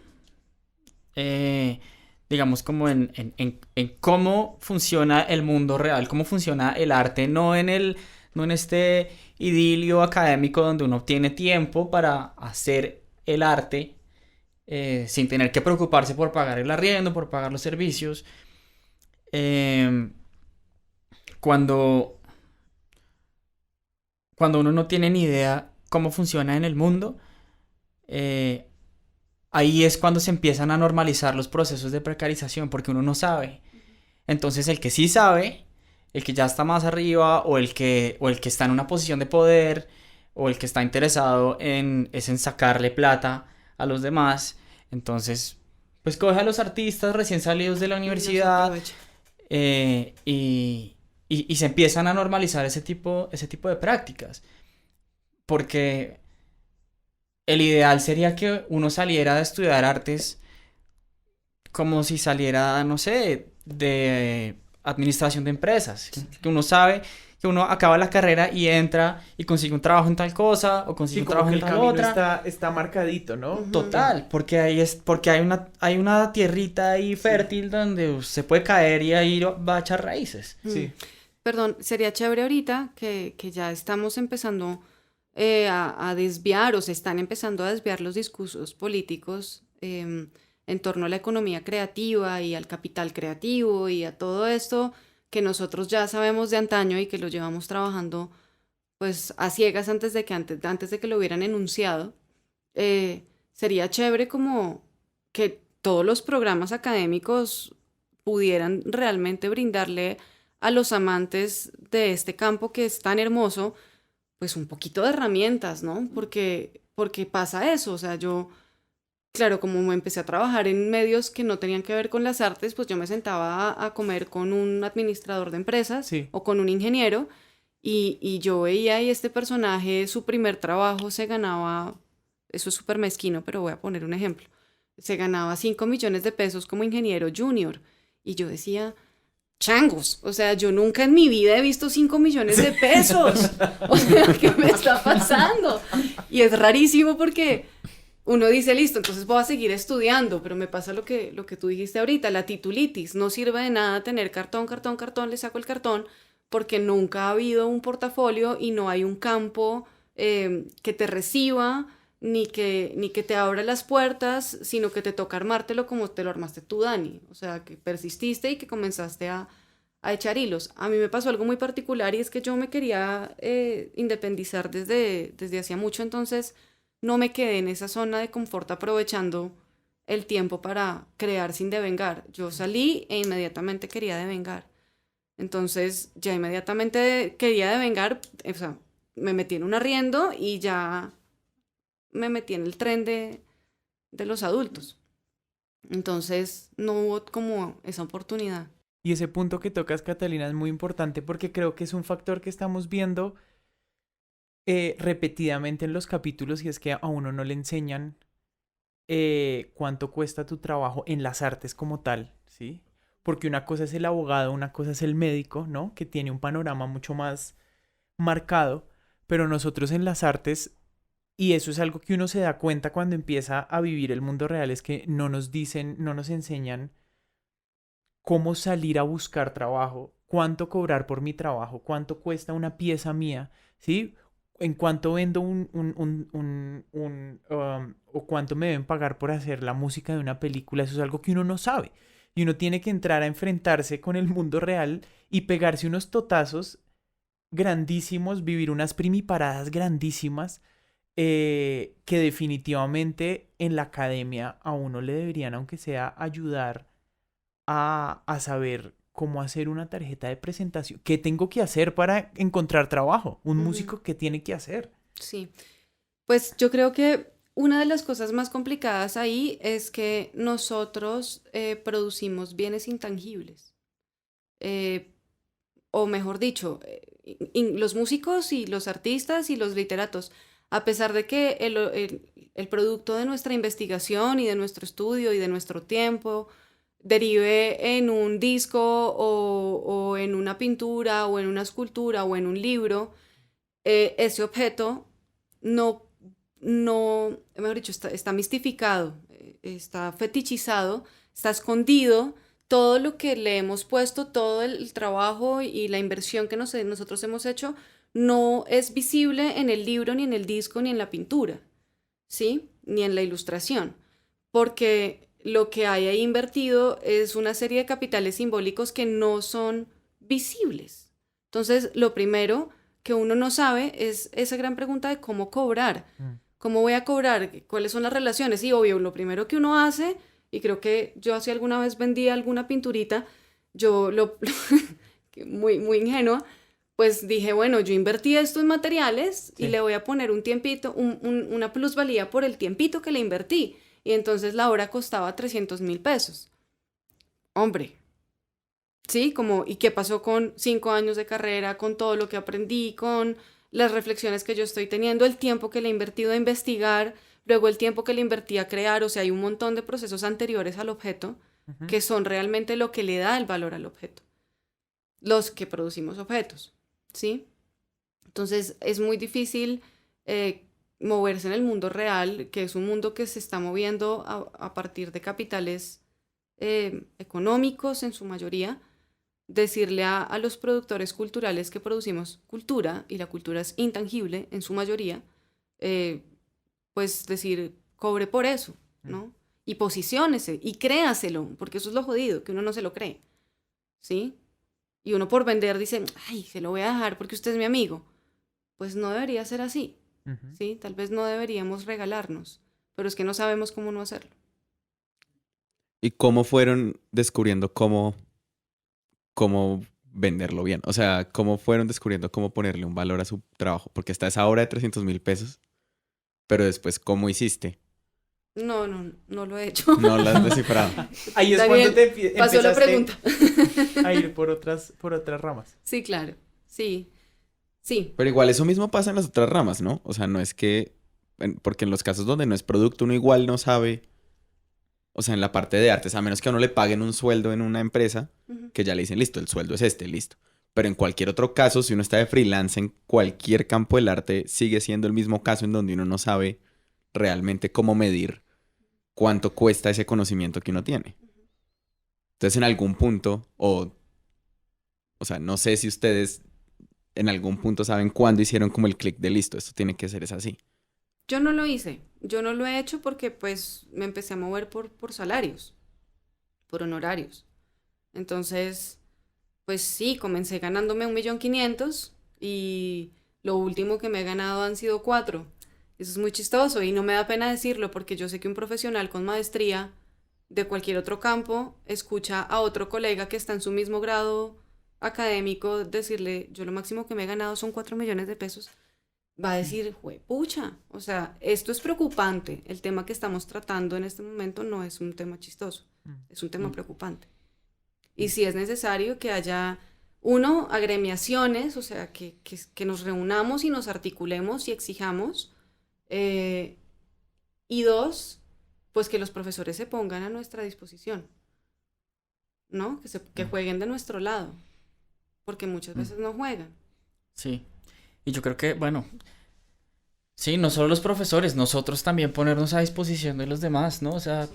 digamos, como en cómo funciona el mundo real, cómo funciona el arte, no en este idilio académico donde uno tiene tiempo para hacer el arte sin tener que preocuparse por pagar el arriendo, por pagar los servicios. Cuando uno no tiene ni idea cómo funciona en el mundo, ahí es cuando se empiezan a normalizar los procesos de precarización, porque uno no sabe. Entonces el que sí sabe, el que ya está más arriba, o el que está en una posición de poder, o el que está interesado en sacarle plata a los demás, entonces pues coge a los artistas recién salidos de la universidad y se empiezan a normalizar ese tipo de prácticas. Porque el ideal sería que uno saliera a estudiar artes como si saliera, no sé, de administración de empresas. Que uno sabe que uno acaba la carrera y entra y consigue un trabajo en tal cosa o consigue Sí, un como trabajo que en el tal camino otra. está marcadito, ¿no? Ujú. Total, porque porque hay una tierrita ahí fértil donde se puede caer y ahí va a echar raíces. Sí. Perdón, sería chévere ahorita que ya estamos empezando a desviar o se están empezando a desviar los discursos políticos en torno a la economía creativa y al capital creativo y a todo esto que nosotros ya sabemos de antaño y que lo llevamos trabajando pues a ciegas antes de que lo hubieran enunciado. Sería chévere como que todos los programas académicos pudieran realmente brindarle a los amantes de este campo que es tan hermoso, pues un poquito de herramientas, ¿no? Porque pasa eso, o sea, yo, claro, como me empecé a trabajar en medios que no tenían que ver con las artes, pues yo me sentaba a comer con un administrador de empresas Sí. o con un ingeniero y yo veía ahí este personaje, su primer trabajo se ganaba, eso es súper mezquino, pero voy a poner un ejemplo, se ganaba 5 millones de pesos como ingeniero junior y yo decía changos. O sea, yo nunca en mi vida he visto 5 millones de pesos. O sea, ¿qué me está pasando? Y es rarísimo porque uno dice, listo, entonces voy a seguir estudiando, pero me pasa lo que tú dijiste ahorita, la titulitis. No sirve de nada tener cartón, cartón, cartón, le saco el cartón, porque nunca ha habido un portafolio y no hay un campo que te reciba, ni que te abra las puertas, sino que te toca armártelo como te lo armaste tú, Dani. O sea, que persististe y que comenzaste a echar hilos. A mí me pasó algo muy particular y es que yo me quería independizar desde hacía mucho, entonces no me quedé en esa zona de confort aprovechando el tiempo para crear sin devengar. Yo salí e inmediatamente quería devengar. Entonces ya inmediatamente quería devengar, o sea, me metí en un arriendo y ya me metí en el tren de los adultos. Entonces no hubo como esa oportunidad. Y ese punto que tocas, Catalina, es muy importante porque creo que es un factor que estamos viendo repetidamente en los capítulos y es que a uno no le enseñan cuánto cuesta tu trabajo en las artes como tal, ¿sí? Porque una cosa es el abogado, una cosa es el médico, ¿no? Que tiene un panorama mucho más marcado, pero nosotros en las artes, y eso es algo que uno se da cuenta cuando empieza a vivir el mundo real, es que no nos dicen, no nos enseñan cómo salir a buscar trabajo, cuánto cobrar por mi trabajo, cuánto cuesta una pieza mía, ¿sí? En cuánto vendo o cuánto me deben pagar por hacer la música de una película, eso es algo que uno no sabe. Y uno tiene que entrar a enfrentarse con el mundo real y pegarse unos totazos grandísimos, vivir unas primiparadas grandísimas que definitivamente en la academia a uno le deberían, aunque sea, ayudar a saber cómo hacer una tarjeta de presentación. ¿Qué tengo que hacer para encontrar trabajo? Un Ujú. músico, ¿qué tiene que hacer? Sí, pues yo creo que una de las cosas más complicadas ahí es que nosotros producimos bienes intangibles. Eh, o mejor dicho, los músicos y los artistas y los literatos, a pesar de que el producto de nuestra investigación y de nuestro estudio y de nuestro tiempo derive en un disco o en una pintura o en una escultura o en un libro, ese objeto no, mejor dicho, está mistificado, está fetichizado, está escondido. Todo lo que le hemos puesto, todo el trabajo y la inversión que nosotros hemos hecho, no es visible en el libro, ni en el disco, ni en la pintura, ¿sí? Ni en la ilustración, porque lo que hay ahí invertido es una serie de capitales simbólicos que no son visibles. Entonces, lo primero que uno no sabe es esa gran pregunta de cómo cobrar. Mm. ¿Cómo voy a cobrar? ¿Cuáles son las relaciones? Y obvio, lo primero que uno hace, y creo que yo así alguna vez vendí alguna pinturita, yo lo, muy, muy ingenua, pues dije, bueno, yo invertí esto en materiales y Sí. le voy a poner un tiempito, una plusvalía por el tiempito que le invertí. Y entonces la hora costaba 300.000 pesos. Hombre, ¿sí? Como, ¿y qué pasó con 5 años de carrera, con todo lo que aprendí, con las reflexiones que yo estoy teniendo, el tiempo que le he invertido a investigar? luego el tiempo que le invertí a crear, o sea, hay un montón de procesos anteriores al objeto que son realmente lo que le da el valor al objeto, los que producimos objetos, ¿sí? Entonces es muy difícil moverse en el mundo real, que es un mundo que se está moviendo a partir de capitales económicos en su mayoría, decirle a los productores culturales que producimos cultura, y la cultura es intangible en su mayoría, pues decir, cobre por eso, ¿no? Y posiciónese, y créaselo, porque eso es lo jodido, que uno no se lo cree, ¿sí? Y uno por vender dice, ay, se lo voy a dejar porque usted es mi amigo. Pues no debería ser así, ¿sí? Tal vez no deberíamos regalarnos, pero es que no sabemos cómo no hacerlo. ¿Y cómo fueron descubriendo cómo venderlo bien? O sea, ¿cómo fueron descubriendo cómo ponerle un valor a su trabajo? Porque está esa obra de 300.000 pesos, pero después, ¿cómo hiciste? No lo he hecho. No la has descifrado. Ahí es Daniel, cuando te pasó la empezaste pregunta. a ir por otras ramas. Sí, claro, sí, sí. Pero igual eso mismo pasa en las otras ramas, ¿no? O sea, no es que... Porque en los casos donde no es producto, uno igual no sabe... O sea, en la parte de artes, a menos que a uno le paguen un sueldo en una empresa, que ya le dicen, listo, el sueldo es este, listo. Pero en cualquier otro caso, si uno está de freelance en cualquier campo del arte, sigue siendo el mismo caso en donde uno no sabe realmente cómo medir cuánto cuesta ese conocimiento que uno tiene. Entonces, en algún punto, o sea, no sé si ustedes en algún punto saben cuándo hicieron como el clic de listo, esto tiene que ser es así. Yo no lo hice, yo no lo he hecho porque pues me empecé a mover por salarios, por honorarios. Entonces, pues sí, comencé ganándome 1.500.000 y lo último que me he ganado han sido 4. Eso es muy chistoso y no me da pena decirlo porque yo sé que un profesional con maestría de cualquier otro campo escucha a otro colega que está en su mismo grado académico decirle, yo lo máximo que me he ganado son 4 millones de pesos. Va a decir, pucha, o sea, esto es preocupante. El tema que estamos tratando en este momento no es un tema chistoso, es un tema preocupante. Y si es necesario que haya, uno, agremiaciones, o sea, que nos reunamos y nos articulemos y exijamos, y dos, pues que los profesores se pongan a nuestra disposición, ¿no? Que jueguen de nuestro lado, porque muchas veces no juegan. Sí. Y yo creo que, bueno, sí, no solo los profesores, nosotros también ponernos a disposición de los demás, ¿no? O sea,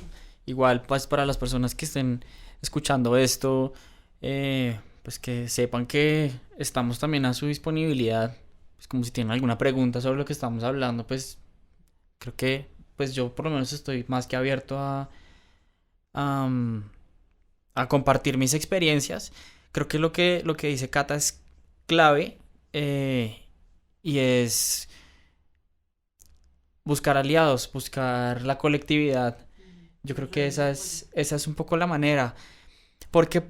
igual, pues para las personas que estén escuchando esto, pues que sepan que estamos también a su disponibilidad. Pues como si tienen alguna pregunta sobre lo que estamos hablando, pues creo que, pues yo por lo menos estoy más que abierto a compartir mis experiencias. Creo que lo que dice Cata es clave. Y es buscar aliados, buscar la colectividad. Yo creo que esa es un poco la manera. Porque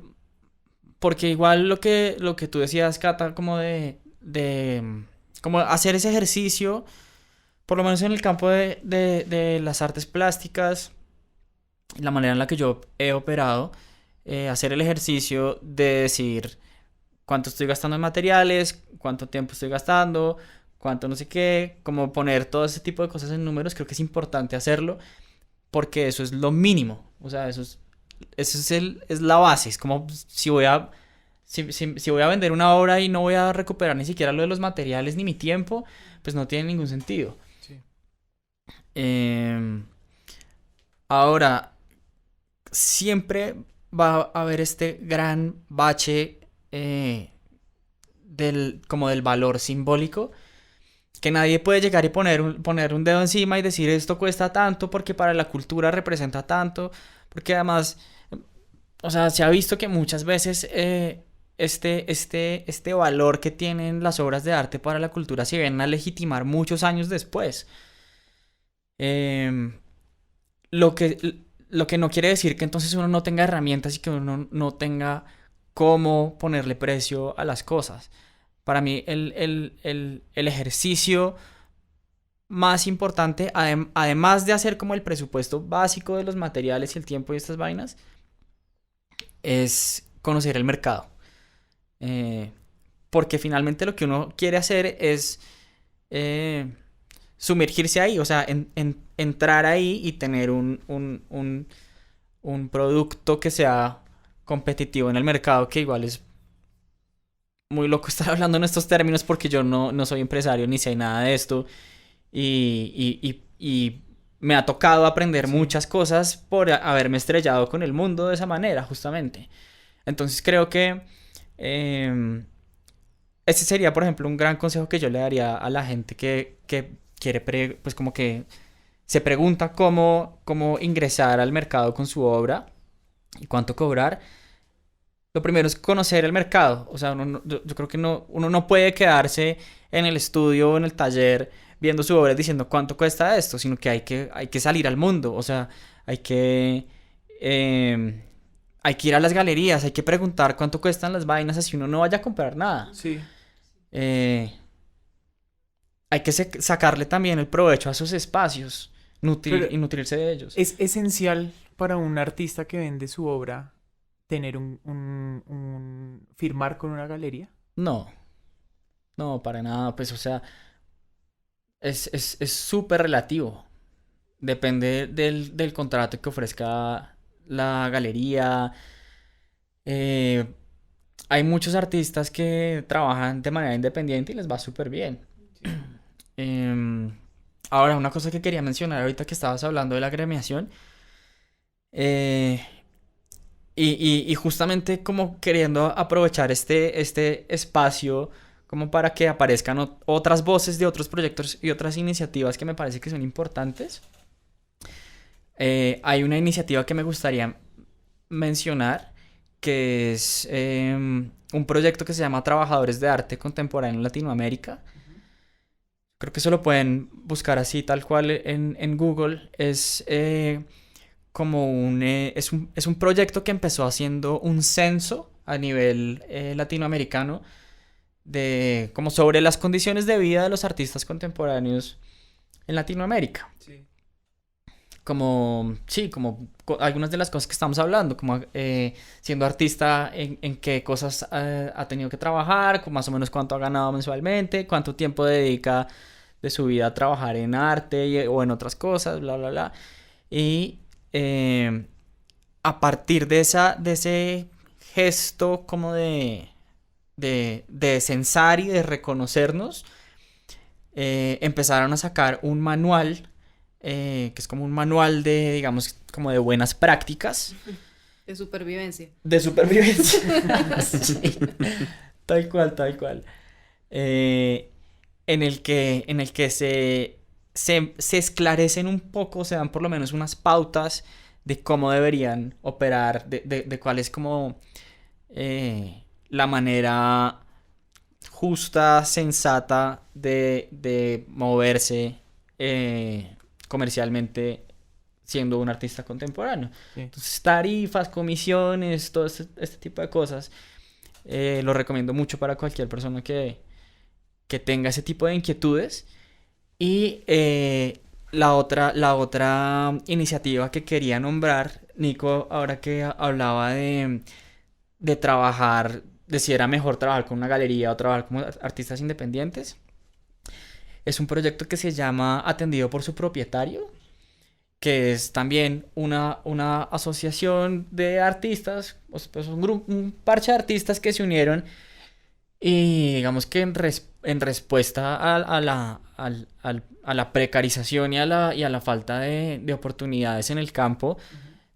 igual lo que tú decías, Cata, como de como hacer ese ejercicio, por lo menos en el campo de las artes plásticas, la manera en la que yo he operado, hacer el ejercicio de decir cuánto estoy gastando en materiales, cuánto tiempo estoy gastando, cuánto no sé qué, como poner todo ese tipo de cosas en números, creo que es importante hacerlo, porque eso es lo mínimo, o sea, eso es la base, es como si voy a vender una obra y no voy a recuperar ni siquiera lo de los materiales ni mi tiempo, pues no tiene ningún sentido. Sí. Ahora, siempre va a haber este gran bache como del valor simbólico, que nadie puede llegar y poner un dedo encima y decir esto cuesta tanto porque para la cultura representa tanto, porque además, o sea, se ha visto que muchas veces este valor que tienen las obras de arte para la cultura se vienen a legitimar muchos años después. Lo que no quiere decir que entonces uno no tenga herramientas y que uno no tenga cómo ponerle precio a las cosas. Para mí el ejercicio más importante, además de hacer como el presupuesto básico de los materiales y el tiempo y estas vainas, es conocer el mercado. Porque finalmente lo que uno quiere hacer es sumergirse ahí, o sea, entrar ahí y tener un producto que sea competitivo en el mercado, que igual es muy loco estar hablando en estos términos porque yo no soy empresario ni sé nada de esto y me ha tocado aprender muchas cosas por haberme estrellado con el mundo de esa manera, justamente. Entonces creo que ese sería, por ejemplo, un gran consejo que yo le daría a la gente que quiere, pues como que se pregunta cómo ingresar al mercado con su obra y cuánto cobrar. Lo primero es conocer el mercado. O sea, yo creo que uno no puede quedarse en el estudio o en el taller viendo su obra y diciendo cuánto cuesta esto, sino que hay que salir al mundo. O sea, hay que, hay que ir a las galerías, hay que preguntar cuánto cuestan las vainas, así uno no vaya a comprar nada. Sí. Hay que sacarle también el provecho a esos espacios Pero y nutrirse de ellos. es esencial para un artista que vende su obra tener firmar con una galería. No, no, para nada, pues, o sea, es súper relativo. Depende del contrato que ofrezca la galería. Eh, Hay muchos artistas que trabajan de manera independiente y les va súper bien. Em, Ahora, una cosa que quería mencionar ahorita que estabas hablando de la agremiación, eh, y justamente como queriendo aprovechar este espacio como para que aparezcan otras voces de otros proyectos y otras iniciativas que me parece que son importantes. Hay una iniciativa que me gustaría mencionar, que es un proyecto que se llama Trabajadores de Arte Contemporáneo en Latinoamérica. Creo que eso lo pueden buscar así, tal cual, en Google. Es como es un proyecto que empezó haciendo un censo a nivel latinoamericano como sobre las condiciones de vida de los artistas contemporáneos en Latinoamérica. Sí. Como, sí, como algunas de las cosas que estamos hablando, como siendo artista, en qué cosas ha tenido que trabajar, más o menos cuánto ha ganado mensualmente, cuánto tiempo dedica de su vida a trabajar en arte o en otras cosas, bla, bla, bla. Y a partir de ese gesto como de censar y de reconocernos, empezaron a sacar un manual, que es como un manual de, digamos, como de buenas prácticas. De supervivencia. De supervivencia. Sí. Tal cual, tal cual. En el que se esclarecen un poco, se dan por lo menos unas pautas de cómo deberían operar, de cuál es como la manera justa, sensata de moverse comercialmente siendo un artista contemporáneo. Sí. Entonces, tarifas, comisiones, todo este tipo de cosas, lo recomiendo mucho para cualquier persona que tenga ese tipo de inquietudes. Y la otra iniciativa que quería nombrar, Nico, ahora que hablaba de trabajar, de si era mejor trabajar con una galería o trabajar como artistas independientes, es un proyecto que se llama Atendido por su propietario, que es también una asociación de artistas, pues un parche de artistas que se unieron y digamos que en respuesta a la precarización y a la falta de oportunidades en el campo,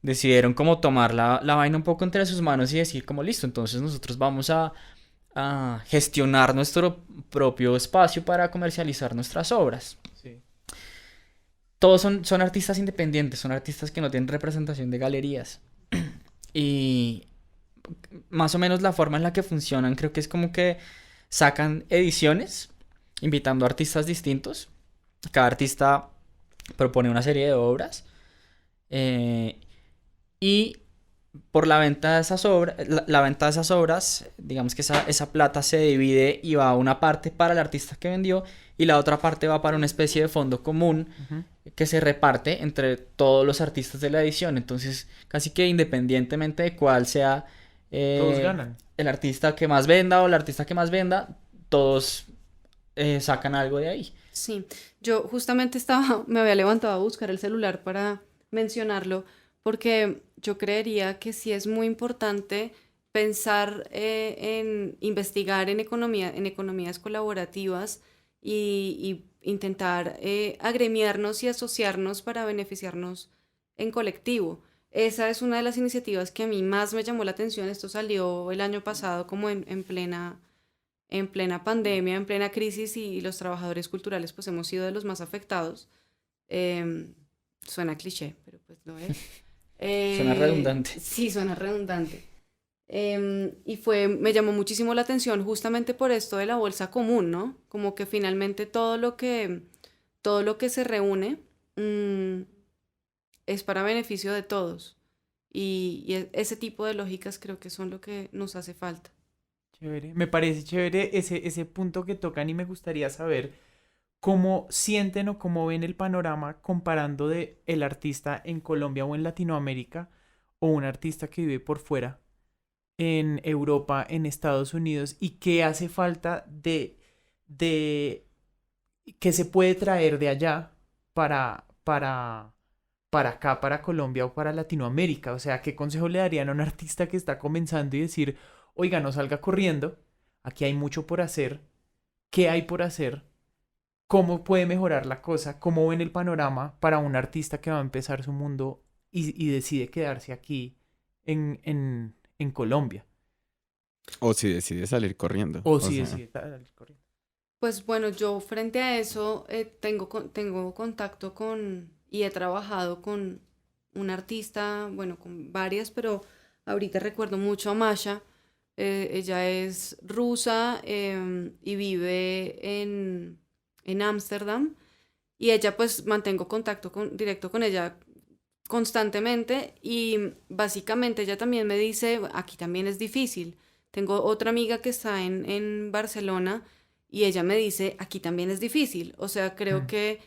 decidieron como tomar la vaina un poco entre sus manos y decir como listo, entonces nosotros vamos a gestionar nuestro propio espacio para comercializar nuestras obras. Sí. Todos son artistas independientes, son artistas que no tienen representación de galerías. Y más o menos la forma en la que funcionan creo que es como que sacan ediciones invitando a artistas distintos. Cada artista propone una serie de obras y por la venta de esas obras, la venta de esas obras, digamos que esa plata se divide y va una parte para el artista que vendió y la otra parte va para una especie de fondo común que se reparte entre todos los artistas de la edición. Entonces, casi que independientemente de cuál sea Todos ganan. el artista que más venda o el artista que más venda, todos sacan algo de ahí. Sí, yo justamente me había levantado a buscar el celular para mencionarlo, porque yo creería que sí es muy importante pensar en investigar en economías colaborativas y intentar agremiarnos y asociarnos para beneficiarnos en colectivo. Esa es una de las iniciativas que a mí más me llamó la atención. Esto salió el año pasado como en plena pandemia, en plena crisis, y los trabajadores culturales pues hemos sido de los más afectados. Em, Suena cliché, pero pues lo es. Suena redundante. Sí, suena redundante. Me llamó muchísimo la atención justamente por esto de la bolsa común, ¿no? Como que finalmente todo lo que se reúne mm, es para beneficio de todos. Ese tipo de lógicas creo que son lo que nos hace falta. Chévere. Me parece chévere ese punto que tocan y me gustaría saber cómo sienten o cómo ven el panorama comparando de el artista en Colombia o en Latinoamérica o un artista que vive por fuera en Europa, en Estados Unidos y qué hace falta de qué se puede traer de allá para acá, para Colombia o para Latinoamérica. O sea, ¿qué consejo le darían a un artista que está comenzando y decir, oiga, no salga corriendo, aquí hay mucho por hacer, qué hay por hacer, cómo puede mejorar la cosa, cómo ven el panorama para un artista que va a empezar su mundo y decide quedarse aquí en Colombia? O si decide salir corriendo. O O si sea, decide salir corriendo. Pues bueno, yo frente a eso tengo contacto y he trabajado con un artista, bueno, con varias, pero ahorita recuerdo mucho a Masha. Ella es rusa y vive en Ámsterdam, y ella pues mantengo contacto directo con ella constantemente, y básicamente ella también me dice, aquí también es difícil. Tengo otra amiga que está en Barcelona y ella me dice, aquí también es difícil. O sea, creo Mm. que,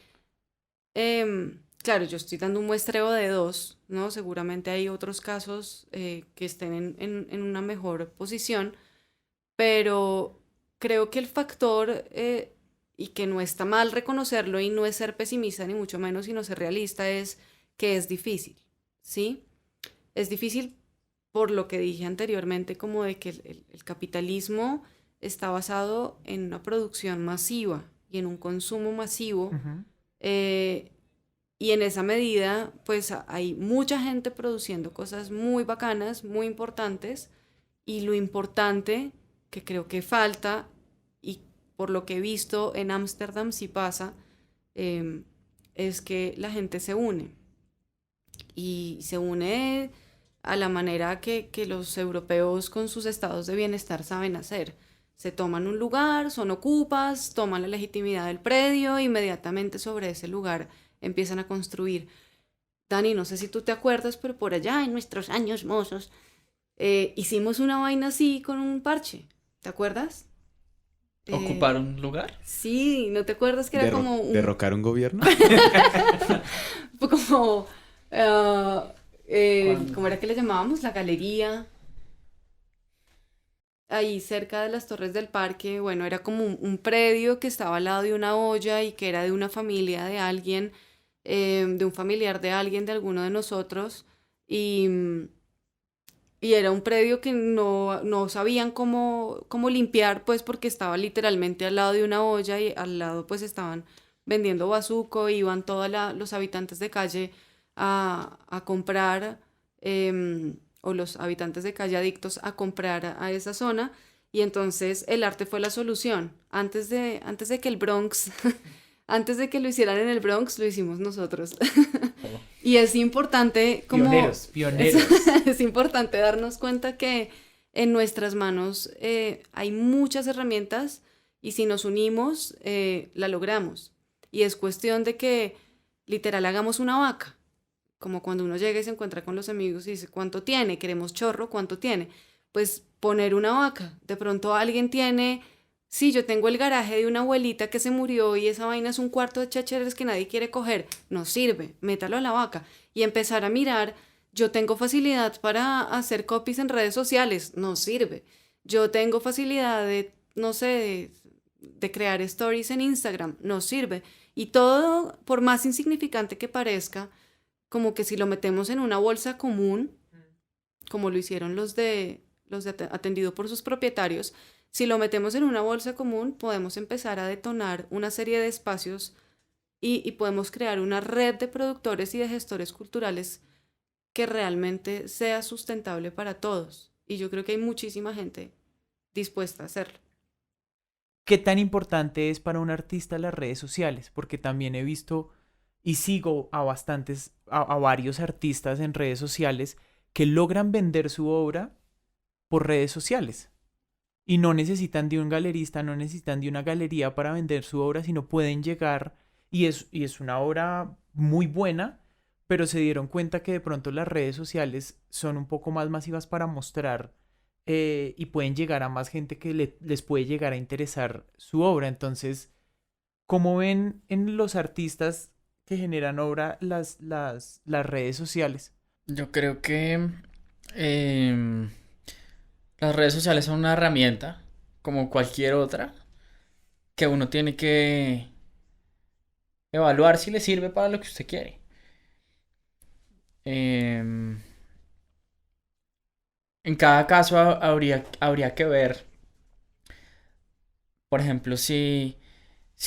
claro, yo estoy dando un muestreo de dos, ¿no? Seguramente hay otros casos que estén en una mejor posición, pero creo que el factor, y que no está mal reconocerlo y no es ser pesimista ni mucho menos, sino ser realista, es que es difícil, ¿sí? Es difícil por lo que dije anteriormente, como de que el capitalismo está basado en una producción masiva y en un consumo masivo, Ujú. eh, y en esa medida, pues hay mucha gente produciendo cosas muy bacanas, muy importantes, y lo importante que creo que falta, y por lo que he visto en Ámsterdam sí pasa, em, es que la gente se une y se une a la manera que los europeos con sus estados de bienestar saben hacer. Se toman un lugar, son ocupas, toman la legitimidad del predio, inmediatamente sobre ese lugar empiezan a construir. Dani, no sé si tú te acuerdas, pero por allá en nuestros años mozos hicimos una vaina así con un parche. ¿Te acuerdas? ¿Ocupar un lugar? Sí, ¿no te acuerdas que era como ¿Derrocar un gobierno? fue como, ¿Cuándo? ¿cómo era que le llamábamos? La galería, ahí cerca de las torres del parque. Bueno, era como un predio que estaba al lado de una olla y que era de una familia de alguien, de un familiar de alguien, de alguno de nosotros. Y, y era un predio que no sabían cómo limpiar, pues porque estaba literalmente al lado de una olla, y al lado pues estaban vendiendo bazuco, iban todos los habitantes de calle a comprar, o los habitantes de calle adictos a comprar a esa zona, y entonces el arte fue la solución. Antes de que el Bronx, antes de que lo hicieran en el Bronx, lo hicimos nosotros. Oh. Y es importante como... Pioneros, pioneros. Es importante darnos cuenta que en nuestras manos hay muchas herramientas, y si nos unimos, la logramos. Y es cuestión de que literal hagamos una vaca, como cuando uno llega y se encuentra con los amigos y dice, ¿cuánto tiene? Queremos chorro, ¿cuánto tiene? Pues poner una vaca. De pronto alguien tiene, sí, yo tengo el garaje de una abuelita que se murió y esa vaina es un cuarto de chácharas que nadie quiere coger. No sirve, métalo a la vaca. Y empezar a mirar, yo tengo facilidad para hacer copies en redes sociales, no sirve. Yo tengo facilidad de, no sé, de crear stories en Instagram, nos sirve. Y todo, por más insignificante que parezca, como que si lo metemos en una bolsa común, como lo hicieron los de atendido por sus propietarios, si lo metemos en una bolsa común, podemos empezar a detonar una serie de espacios y podemos crear una red de productores y de gestores culturales que realmente sea sustentable para todos. Y yo creo que hay muchísima gente dispuesta a hacerlo. ¿Qué tan importante es para un artista las redes sociales? Porque también he visto y sigo a varios artistas en redes sociales que logran vender su obra por redes sociales. Y no necesitan de un galerista, no necesitan de una galería para vender su obra, sino pueden llegar, y es una obra muy buena, pero se dieron cuenta que de pronto las redes sociales son un poco más masivas para mostrar y pueden llegar a más gente que les puede llegar a interesar su obra. Entonces, ¿cómo ven en los artistas que generan obra las redes sociales? Yo creo que las redes sociales son una herramienta, como cualquier otra, que uno tiene que evaluar si le sirve para lo que usted quiere. En cada caso habría que ver, por ejemplo, si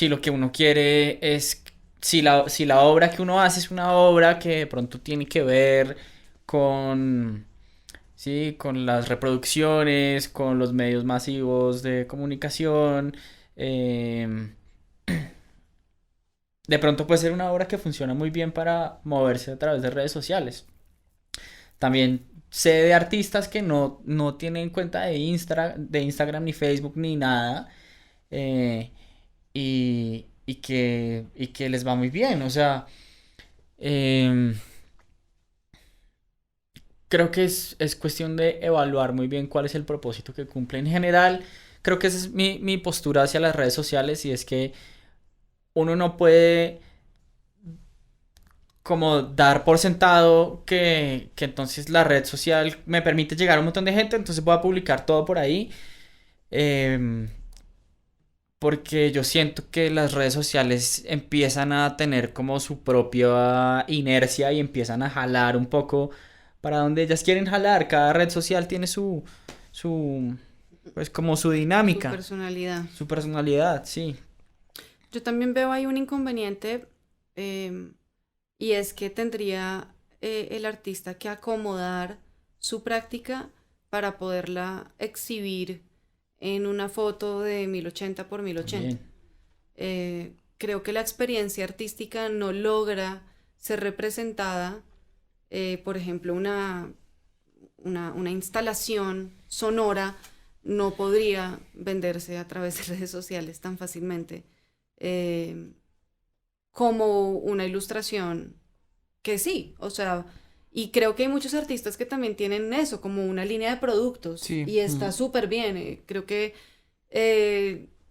lo que uno quiere es, si la obra que uno hace es una obra que de pronto tiene que ver con, sí, con las reproducciones, con los medios masivos de comunicación. De pronto puede ser una obra que funciona muy bien para moverse a través de redes sociales. También sé de artistas que no tienen cuenta de Instagram ni Facebook ni nada. Y que les va muy bien. O sea, creo que es cuestión de evaluar muy bien cuál es el propósito que cumple. En general, creo que esa es mi postura hacia las redes sociales, y es que uno no puede como dar por sentado que entonces la red social me permite llegar a un montón de gente, entonces voy a publicar todo por ahí. Porque yo siento que las redes sociales empiezan a tener como su propia inercia y empiezan a jalar un poco para donde ellas quieren jalar. Cada red social tiene pues como su Su dinámica, personalidad. su personalidad, sí. Yo también veo ahí un inconveniente y es que tendría el artista que acomodar su práctica para poderla exhibir en una foto de 1080 por 1080. Creo que la experiencia artística no logra ser representada, por ejemplo, una instalación sonora no podría venderse a través de redes sociales tan fácilmente como una ilustración que sí, o sea, y creo que hay muchos artistas que también tienen eso, como una línea de productos, Sí. y está súper bien. Creo que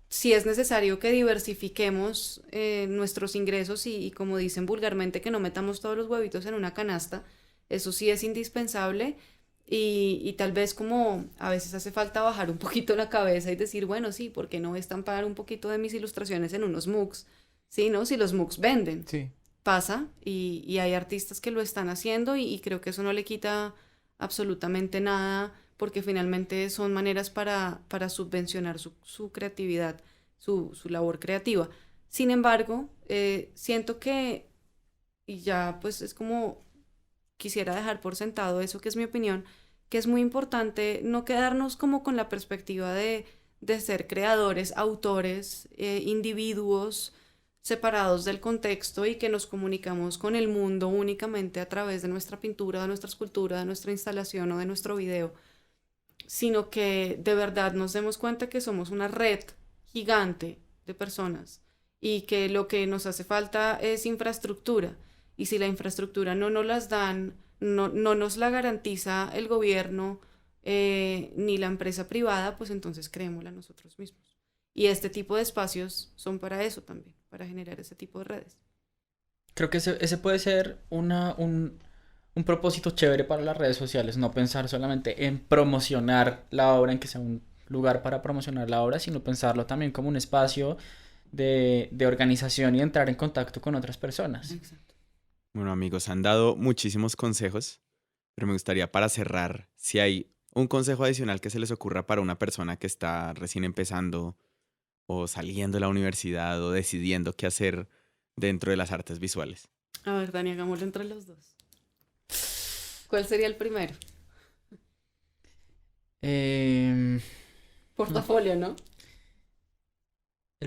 sí es necesario que diversifiquemos nuestros ingresos y como dicen vulgarmente, que no metamos todos los huevitos en una canasta. Eso sí es indispensable. Y tal vez como a veces hace falta bajar un poquito la cabeza y decir, bueno, sí, ¿por qué no estampar un poquito de mis ilustraciones en unos MOOCs? Sí, ¿no? Si los MOOCs venden. Sí. Pasa y hay artistas que lo están haciendo y creo que eso no le quita absolutamente nada, porque finalmente son maneras para subvencionar su creatividad, su labor creativa. Sin embargo, siento que, y ya pues es como quisiera dejar por sentado eso, que es mi opinión, que es muy importante no quedarnos como con la perspectiva de ser creadores, autores, individuos separados del contexto y que nos comunicamos con el mundo únicamente a través de nuestra pintura, de nuestra escultura, de nuestra instalación o de nuestro video, sino que de verdad nos demos cuenta que somos una red gigante de personas y que lo que nos hace falta es infraestructura. Y si la infraestructura no nos las dan, no nos la garantiza el gobierno ni la empresa privada, pues entonces creémosla nosotros mismos. Y este tipo de espacios son para eso también, para generar ese tipo de redes. Creo que ese puede ser un propósito chévere para las redes sociales, no pensar solamente en promocionar la obra, en que sea lugar para promocionar la obra, sino pensarlo también como un espacio de organización y entrar en contacto con otras personas. Exacto. Bueno, amigos, han dado muchísimos consejos, pero me gustaría para cerrar, si hay un consejo adicional que se les ocurra para una persona que está recién empezando o saliendo de la universidad o decidiendo qué hacer dentro de las artes visuales. A ver, Dani, hagámoslo entre los dos. ¿Cuál sería el primero? El Portafolio, ¿no?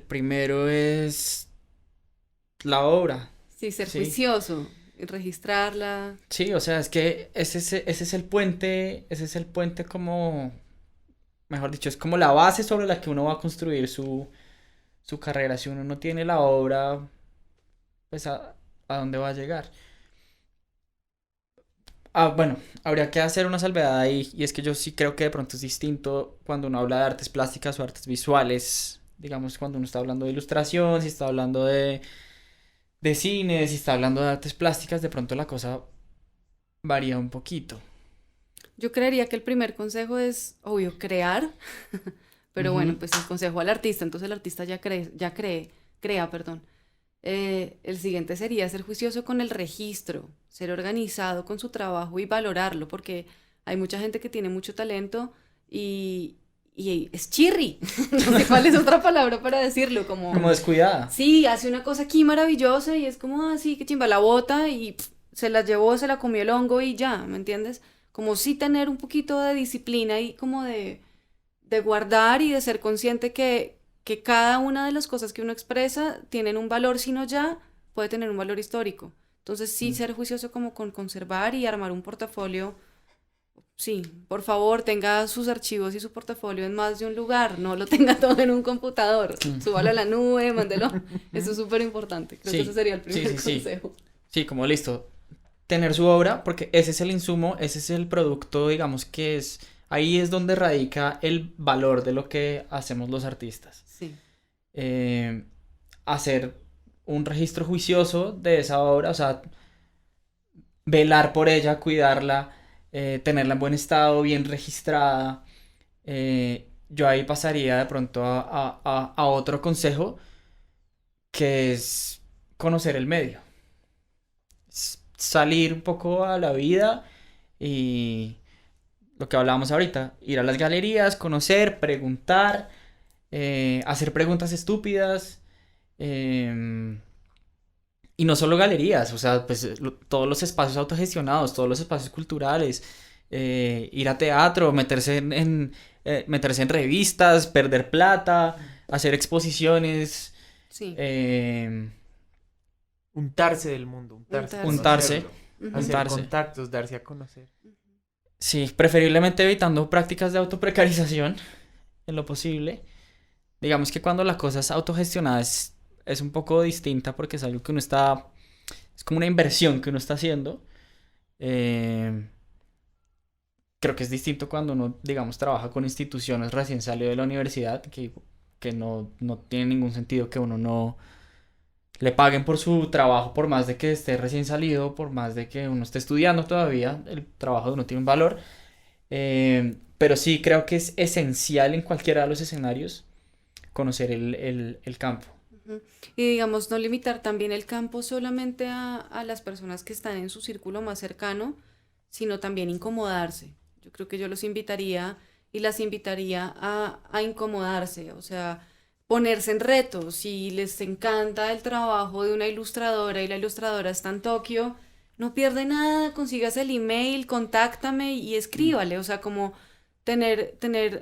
primero es la obra. Sí, ser Sí. juicioso, registrarla. Sí, o sea, es que ese es el puente, como, mejor dicho, es como la base sobre la que uno va a construir su carrera. Si uno no tiene la obra, pues a dónde va a llegar. Bueno, habría que hacer una salvedad ahí, y es que yo sí creo que de pronto es distinto cuando uno habla de artes plásticas o artes visuales, digamos, cuando uno está hablando de ilustración, si está hablando de cine, si está hablando de artes plásticas, de pronto la cosa varía un poquito. Yo creería que el primer consejo es, obvio, crear, pero bueno, Ujú. pues el consejo al artista, entonces el artista crea, perdón. El siguiente sería ser juicioso con el registro, ser organizado con su trabajo y valorarlo, porque hay mucha gente que tiene mucho talento y es chirri, no sé cuál es otra palabra para decirlo, Como descuidada. sí, hace una cosa aquí maravillosa y es como así, que chimba, la bota y se la llevó, se la comió el hongo y ya, ¿me entiendes? Como sí tener un poquito de disciplina y como de guardar y de ser consciente que cada una de las cosas que uno expresa tienen un valor, si no ya, puede tener un valor histórico. Entonces sí, Mm. ser juicioso como con conservar y armar un portafolio. Sí, por favor, tenga sus archivos y su portafolio en más de un lugar, no lo tenga todo en un computador. Mm. Súbalo a la nube, mándelo. Eso es súper importante. Creo que ese Sí, sería el sí, primer sí, sí. consejo. Sí, como listo. Tener su obra, porque ese es el insumo, ese es el producto, digamos que es, ahí es donde radica el valor de lo que hacemos los artistas. Sí, Eh, Hacer un registro juicioso de esa obra, o sea, velar por ella, cuidarla, tenerla en buen estado, bien registrada. Yo ahí pasaría de pronto a otro consejo, que es conocer el medio. Salir un poco a la vida y lo que hablábamos ahorita, ir a las galerías, conocer, preguntar, hacer preguntas estúpidas. em, y no solo galerías, o sea, pues todos los espacios autogestionados, todos los espacios culturales, ir a teatro, meterse en revistas, perder plata, hacer exposiciones, sí. em, Untarse del mundo, untarse. Untarse. conocerlo, Ujú. hacer Untarse. contactos, darse a conocer. Sí, preferiblemente evitando prácticas de autoprecarización en lo posible. Digamos que cuando la cosa es autogestionada es un poco distinta porque es algo que uno está, es como una inversión que uno está haciendo. Eh, Creo que es distinto cuando uno, digamos, trabaja con instituciones recién salido de la universidad, que no tiene ningún sentido que uno no le paguen por su trabajo, por más de que esté recién salido, por más de que uno esté estudiando todavía, el trabajo de uno tiene un valor. Pero sí creo que es esencial en cualquiera de los escenarios conocer el campo. Ujú. Y digamos, no limitar también el campo solamente a las personas que están en su círculo más cercano, sino también incomodarse. Yo creo que yo los invitaría y las invitaría a incomodarse, o sea, ponerse en retos. Si les encanta el trabajo de una ilustradora y la ilustradora está en Tokio, no pierde nada, consigas el email, contáctame y Mm. escríbale, o sea, como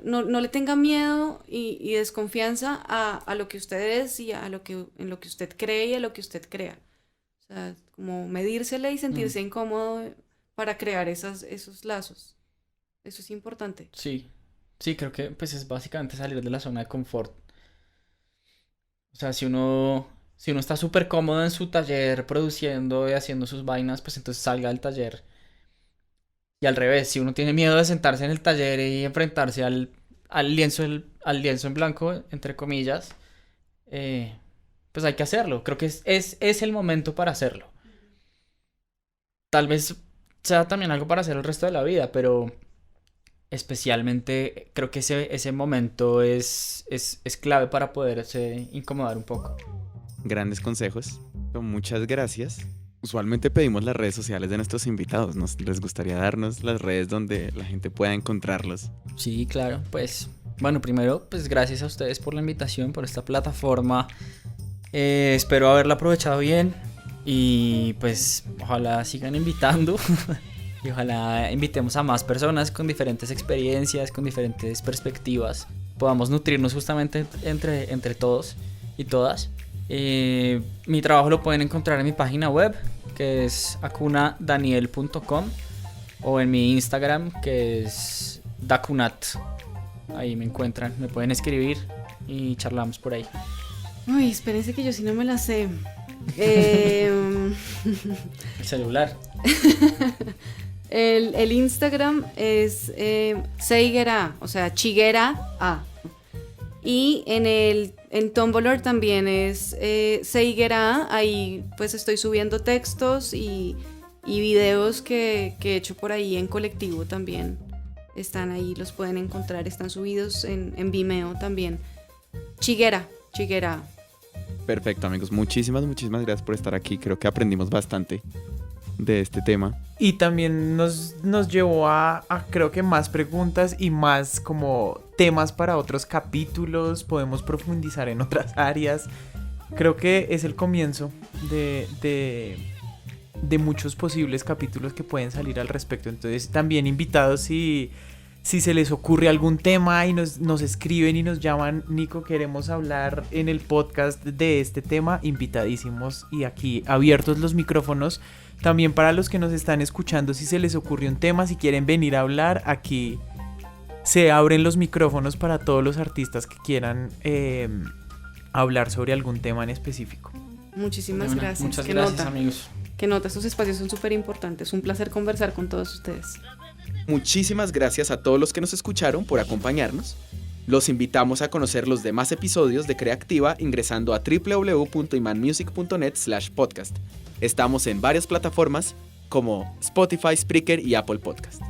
no le tenga miedo y desconfianza a lo que usted es y en lo que usted cree y a lo que usted crea. O sea, como medírsele y Mm. sentirse incómodo para crear esos lazos. Eso es importante. Sí, sí, creo que pues es básicamente salir de la zona de confort. O sea, si uno está súper cómodo en su taller produciendo y haciendo sus vainas, pues entonces salga del taller. Y al revés, si uno tiene miedo de sentarse en el taller y enfrentarse al lienzo en blanco, entre comillas, eh, pues hay que hacerlo. Creo que es el momento para hacerlo. Tal vez sea también algo para hacer el resto de la vida, pero especialmente creo que ese momento es clave para poderse incomodar un poco. Grandes consejos. Muchas gracias. Usualmente pedimos las redes sociales de nuestros invitados. ¿Les gustaría darnos las redes donde la gente pueda encontrarlos? Sí, claro, pues bueno, primero pues gracias a ustedes por la invitación, por esta plataforma. Espero haberla aprovechado bien y pues ojalá sigan invitando y ojalá invitemos a más personas con diferentes experiencias, con diferentes perspectivas. Podamos nutrirnos justamente entre todos y todas. Mi trabajo lo pueden encontrar en mi página web, que es acunadaniel.com, o en mi Instagram, que es dacunat. Ahí me encuentran, me pueden escribir y charlamos por ahí. Uy, espérense que yo sí no me la sé. El celular. El Instagram es Seiguera, o sea, Chiguera A. Y en Tumblr también es Seiguera A. Ahí pues estoy subiendo textos y videos que he hecho por ahí en colectivo también. Están ahí, los pueden encontrar, están subidos en Vimeo también. Chiguera A. Perfecto, amigos. Muchísimas gracias por estar aquí. Creo que aprendimos bastante de este tema. Y también nos llevó a creo que más preguntas y más como temas para otros capítulos. Podemos profundizar en otras áreas. Creo que es el comienzo de muchos posibles capítulos que pueden salir al respecto. Entonces también invitados si se les ocurre algún tema y nos escriben y nos llaman, Nico, queremos hablar en el podcast de este tema, invitadísimos y aquí abiertos los micrófonos. También para los que nos están escuchando, si se les ocurre un tema, si quieren venir a hablar, aquí se abren los micrófonos para todos los artistas que quieran hablar sobre algún tema en específico. Muchísimas gracias. Muchas gracias, amigos. Qué nota, estos espacios son súper importantes. Un placer conversar con todos ustedes. Muchísimas gracias a todos los que nos escucharon por acompañarnos. Los invitamos a conocer los demás episodios de Creactiva ingresando a www.imanmusic.net/podcast. Estamos en varias plataformas como Spotify, Spreaker y Apple Podcast.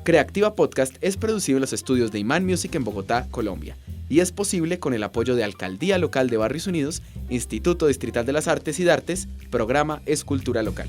Creactiva Podcast es producido en los estudios de Iman Music en Bogotá, Colombia, y es posible con el apoyo de Alcaldía Local de Barrios Unidos, Instituto Distrital de las Artes y Dartes, Programa Escultura Local.